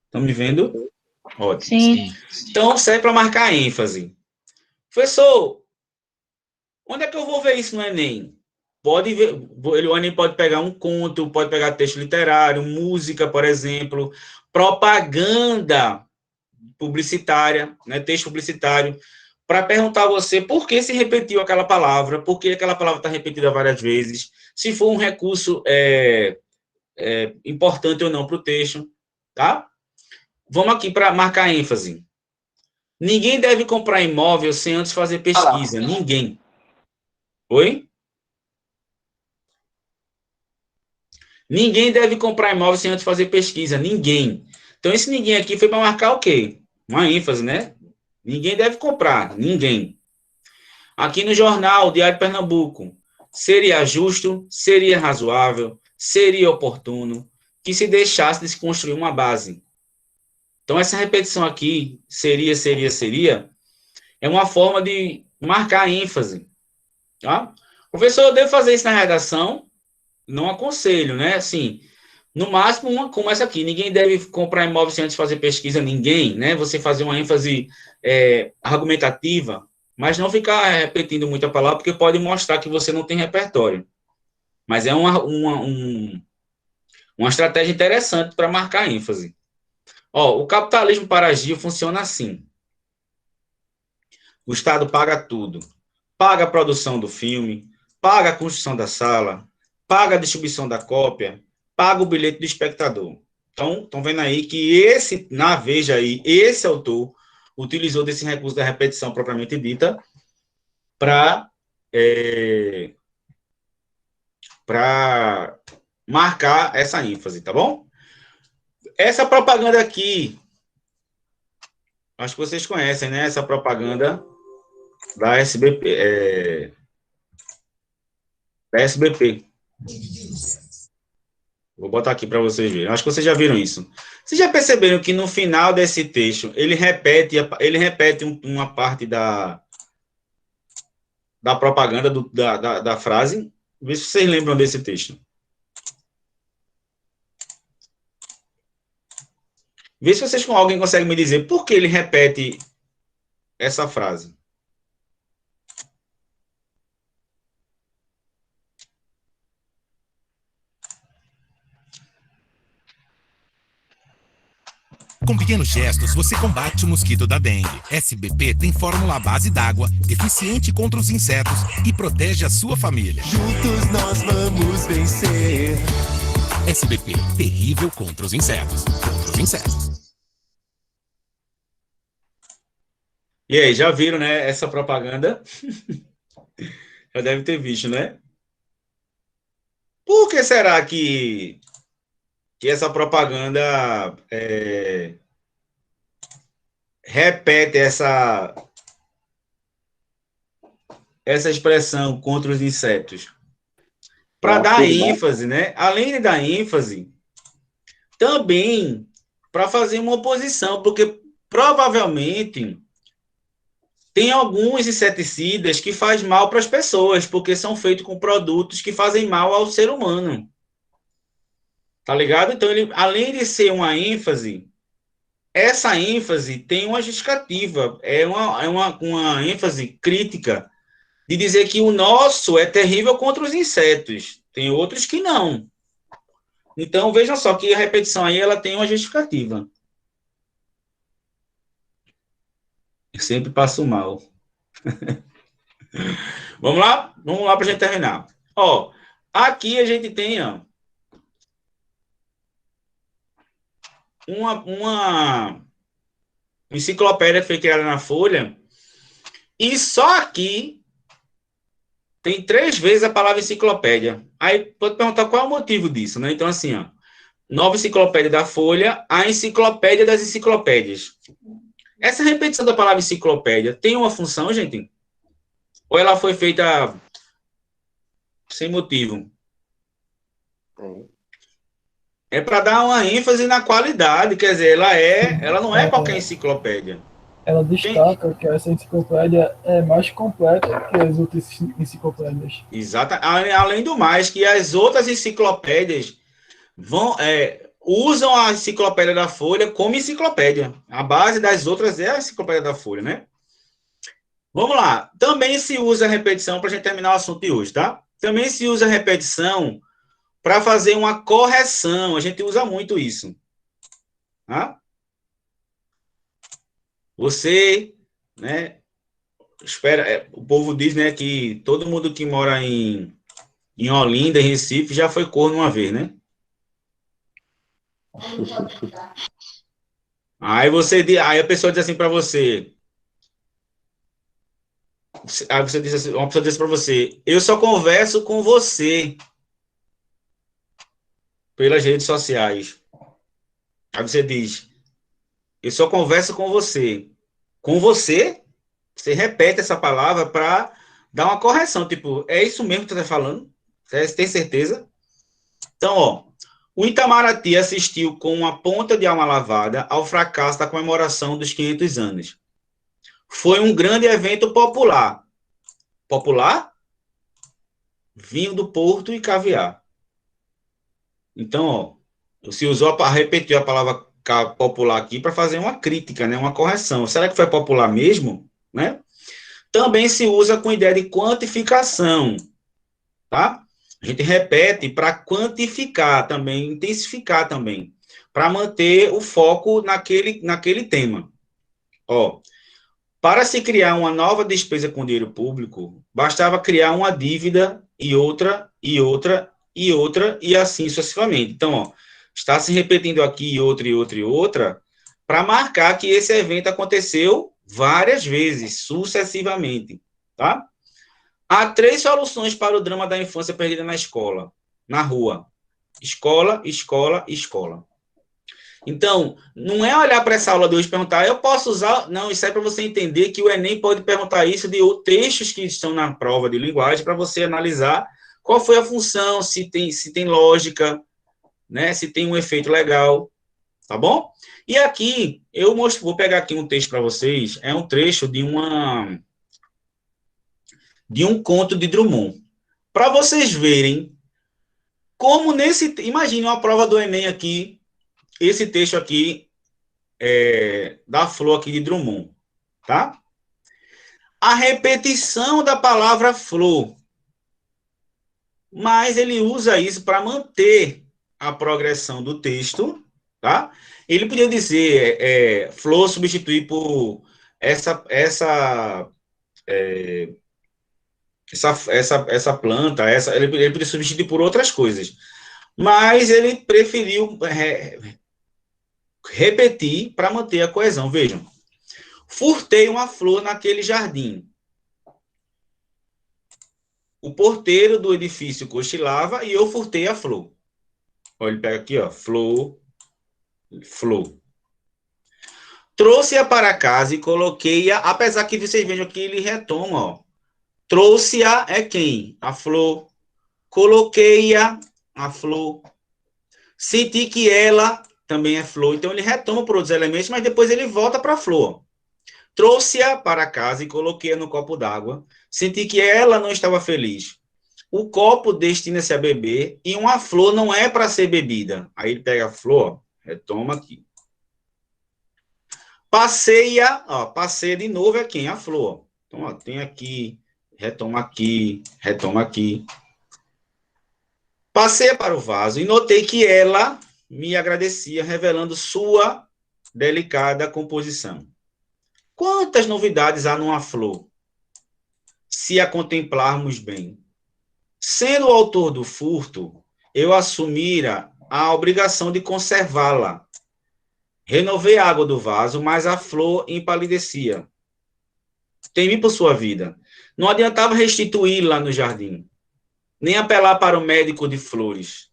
Estão me vendo? Ótimo. Sim. Então, serve para marcar ênfase. Professor, onde é que eu vou ver isso no Enem? Pode ver, o Enem pode pegar um conto, pode pegar texto literário, música, por exemplo, propaganda publicitária, né, texto publicitário, para perguntar a você por que se repetiu aquela palavra, por que aquela palavra está repetida várias vezes, se for um recurso importante ou não para o texto, tá? Vamos aqui para marcar ênfase. Ninguém deve comprar imóvel sem antes fazer pesquisa. Ninguém. Oi? Ninguém deve comprar imóvel sem antes fazer pesquisa. Ninguém. Então, esse ninguém aqui foi para marcar o quê? Uma ênfase, né? Ninguém deve comprar. Ninguém. Aqui no jornal Diário de Pernambuco, seria justo, seria razoável, seria oportuno que se deixasse de se construir uma base. Então, essa repetição aqui, seria, é uma forma de marcar ênfase. Tá? Professor, eu devo fazer isso na redação? Não aconselho, né? Assim, no máximo, uma como essa aqui. Ninguém deve comprar imóvel sem antes fazer pesquisa. Ninguém, né? Você fazer uma ênfase argumentativa, mas não ficar repetindo muita palavra, porque pode mostrar que você não tem repertório. Mas é uma estratégia interessante para marcar ênfase. Ó, o capitalismo para agir funciona assim. O Estado paga tudo. Paga a produção do filme, paga a construção da sala, paga a distribuição da cópia, paga o bilhete do espectador. Então, estão vendo aí que na Veja aí, esse autor utilizou desse recurso da repetição propriamente dita para marcar essa ênfase, tá bom? Essa propaganda aqui, acho que vocês conhecem, né? Essa propaganda da SBP. Da SBP. Vou botar aqui para vocês verem. Acho que vocês já viram isso. Vocês já perceberam que no final desse texto, ele repete uma parte da propaganda da frase? Vê se vocês lembram desse texto. Vê se alguém consegue me dizer por que ele repete essa frase. Com pequenos gestos, você combate o mosquito da dengue. SBP tem fórmula à base d'água, eficiente contra os insetos e protege a sua família. Juntos nós vamos vencer. SBP, terrível contra os insetos. Contra os insetos. E aí, já viram, né, essa propaganda? Já deve ter visto, né? Por que será que essa propaganda repete essa expressão contra os insetos? Para dar ênfase, né? Além de dar ênfase, também para fazer uma oposição, porque provavelmente tem alguns inseticidas que fazem mal para as pessoas, porque são feitos com produtos que fazem mal ao ser humano. Tá ligado? Então, ele, além de ser uma ênfase, essa ênfase tem uma justificativa, é uma ênfase crítica, de dizer que o nosso é terrível contra os insetos. Tem outros que não. Então, vejam só que a repetição aí, ela tem uma justificativa. Eu sempre passo mal. Vamos lá? Vamos lá para a gente terminar. Ó, aqui a gente tem, ó, uma enciclopédia que foi criada na Folha, e só aqui tem 3 vezes a palavra enciclopédia. Aí pode perguntar qual é o motivo disso, né? Então, assim, ó, nova enciclopédia da Folha, a enciclopédia das enciclopédias. Essa repetição da palavra enciclopédia tem uma função, gente? Ou ela foi feita sem motivo? É para dar uma ênfase na qualidade, quer dizer, ela não é qualquer enciclopédia. Ela destaca que essa enciclopédia é mais completa que as outras enciclopédias. Exato. Além do mais, que as outras enciclopédias usam a enciclopédia da Folha como enciclopédia. A base das outras é a enciclopédia da Folha, né? Vamos lá. Também se usa a repetição, para a gente terminar o assunto de hoje, tá? Também se usa a repetição para fazer uma correção. A gente usa muito isso. Tá? Você, né? O povo diz, né, que todo mundo que mora em Olinda, em Recife, já foi corno uma vez, né? Aí a pessoa diz assim para você: Aí você diz assim, uma pessoa diz para você, eu só converso com você pelas redes sociais. Aí você diz, eu só converso com você. Com você, você repete essa palavra para dar uma correção. Tipo, é isso mesmo que você está falando? Você tem certeza? Então, ó, o Itamaraty assistiu com uma ponta de alma lavada ao fracasso da comemoração dos 500 anos. Foi um grande evento popular. Popular? Vinho do Porto e caviar. Então, ó, se usou repetiu a palavra popular aqui para fazer uma crítica, né, uma correção. Será que foi popular mesmo? Né? Também se usa com ideia de quantificação, tá? A gente repete para quantificar também, intensificar também, para manter o foco naquele tema. Ó, para se criar uma nova despesa com dinheiro público, bastava criar uma dívida e outra, e outra, e outra, e assim sucessivamente. Então, ó, está se repetindo aqui e outra, e outra, e outra, para marcar que esse evento aconteceu várias vezes, sucessivamente, tá? Há 3 soluções para o drama da infância perdida na escola, na rua. Escola, escola, escola. Então, não é olhar para essa aula de hoje e perguntar, eu posso usar... Não, isso é para você entender que o Enem pode perguntar isso de textos que estão na prova de linguagem para você analisar qual foi a função, se tem lógica, né, se tem um efeito legal, tá bom? E aqui, vou pegar aqui um texto para vocês, é um trecho de um conto de Drummond. Para vocês verem como imagine uma prova do Enem aqui, esse texto aqui da flor aqui de Drummond, tá? A repetição da palavra flor. Mas ele usa isso para manter a progressão do texto, tá? Ele podia dizer flor substituir por essa planta, ele podia substituir por outras coisas. Mas ele preferiu repetir para manter a coesão. Vejam. Furtei uma flor naquele jardim. O porteiro do edifício cochilava e eu furtei a flor. Olha, ele pega aqui, ó, flor. Trouxe-a para casa e coloquei-a, apesar que vocês vejam que ele retoma, ó. Trouxe-a é quem? A flor. Coloquei-a, a flor. Senti que ela também é flor. Então, ele retoma por outros elementos, mas depois ele volta para a flor. Trouxe-a para casa e coloquei-a no copo d'água. Senti que ela não estava feliz. O copo destina-se a beber e uma flor não é para ser bebida. Aí ele pega a flor, retoma aqui. Passeia, ó, passeia de novo é quem? A flor. Então, ó, tem aqui, retoma aqui, retoma aqui. Passei para o vaso e notei que ela me agradecia, revelando sua delicada composição. Quantas novidades há numa flor, se a contemplarmos bem? Sendo o autor do furto, eu assumira a obrigação de conservá-la. Renovei a água do vaso, mas a flor empalidecia. Temi por sua vida. Não adiantava restituí-la no jardim, nem apelar para o médico de flores.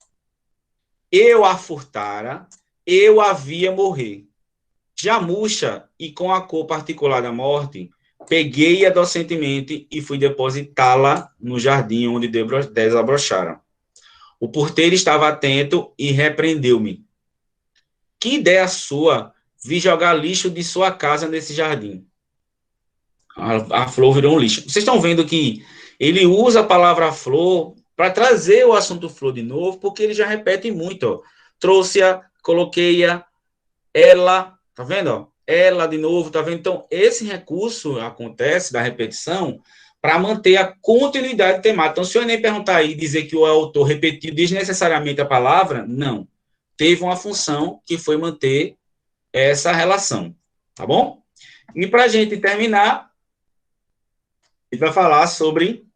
Eu a furtara, eu a via morrer. Já murcha e com a cor particular da morte, peguei-a docentemente e fui depositá-la no jardim onde desabrochara. O porteiro estava atento e repreendeu-me. Que ideia sua, vi jogar lixo de sua casa nesse jardim. A flor virou um lixo. Vocês estão vendo que ele usa a palavra flor para trazer o assunto flor de novo, porque ele já repete muito. Ó. Trouxe-a, coloquei-a, ela, tá vendo? Ó? Ela de novo, tá vendo? Então, esse recurso acontece da repetição para manter a continuidade temática. Então, se eu nem perguntar aí e dizer que o autor repetiu desnecessariamente a palavra, não. Teve uma função que foi manter essa relação, tá bom? E para a gente terminar, a gente vai falar sobre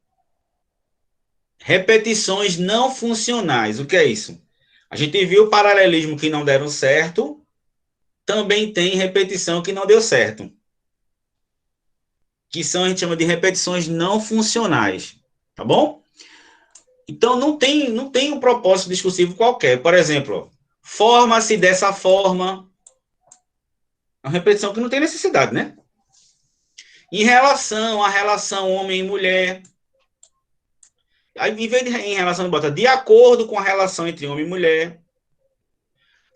repetições não funcionais. O que é isso? A gente viu paralelismo que não deram certo, também tem repetição que não deu certo. que são, a gente chama de repetições não funcionais, tá bom? Então, não tem um propósito discursivo qualquer. Por exemplo, forma-se dessa forma. É uma repetição que não tem necessidade, né? Em relação à relação homem e mulher. Aí, em vez de em relação, bota de acordo com a relação entre homem e mulher.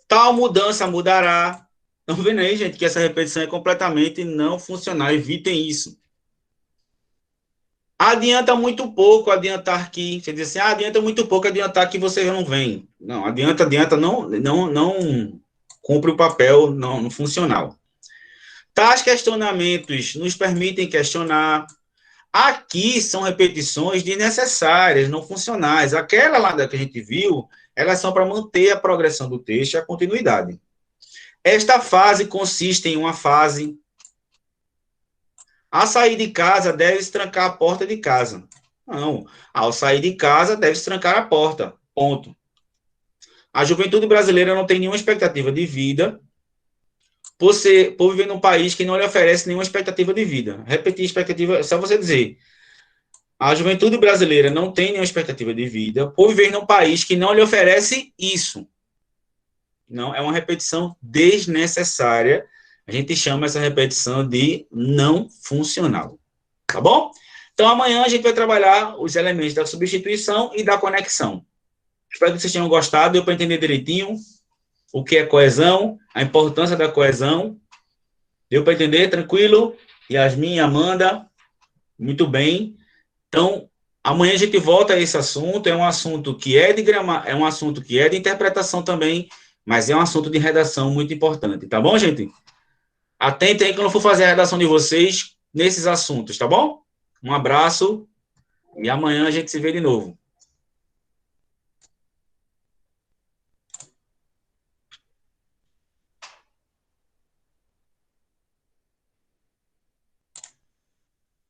Tal mudança mudará. Estão vendo aí, gente, que essa repetição é completamente não funcional. Evitem isso. Adianta muito pouco adiantar que... Você diz assim, adianta muito pouco adiantar que você não vem. Não, adianta, não cumpre o papel não funcional. Tais questionamentos nos permitem questionar. Aqui são repetições desnecessárias, não funcionais. Aquela lá que a gente viu, elas são para manter a progressão do texto e a continuidade. Esta fase consiste em uma fase. Ao sair de casa, deve-se trancar a porta de casa. Não. Ao sair de casa, deve-se trancar a porta. Ponto. A juventude brasileira não tem nenhuma expectativa de vida por viver num país que não lhe oferece nenhuma expectativa de vida. Repetir expectativa, é só você dizer. A juventude brasileira não tem nenhuma expectativa de vida por viver num país que não lhe oferece isso. Não, é uma repetição desnecessária. A gente chama essa repetição de não funcional. Tá bom? Então, amanhã a gente vai trabalhar os elementos da substituição e da conexão. Espero que vocês tenham gostado, deu para entender direitinho o que é coesão, a importância da coesão. Deu para entender? Tranquilo? Yasmin, Amanda, muito bem. Então, amanhã a gente volta a esse assunto. É um assunto que é de é um assunto que é de interpretação também, mas é um assunto de redação muito importante. Tá bom, gente? Atentem aí que eu não for fazer a redação de vocês nesses assuntos, tá bom? Um abraço e amanhã a gente se vê de novo.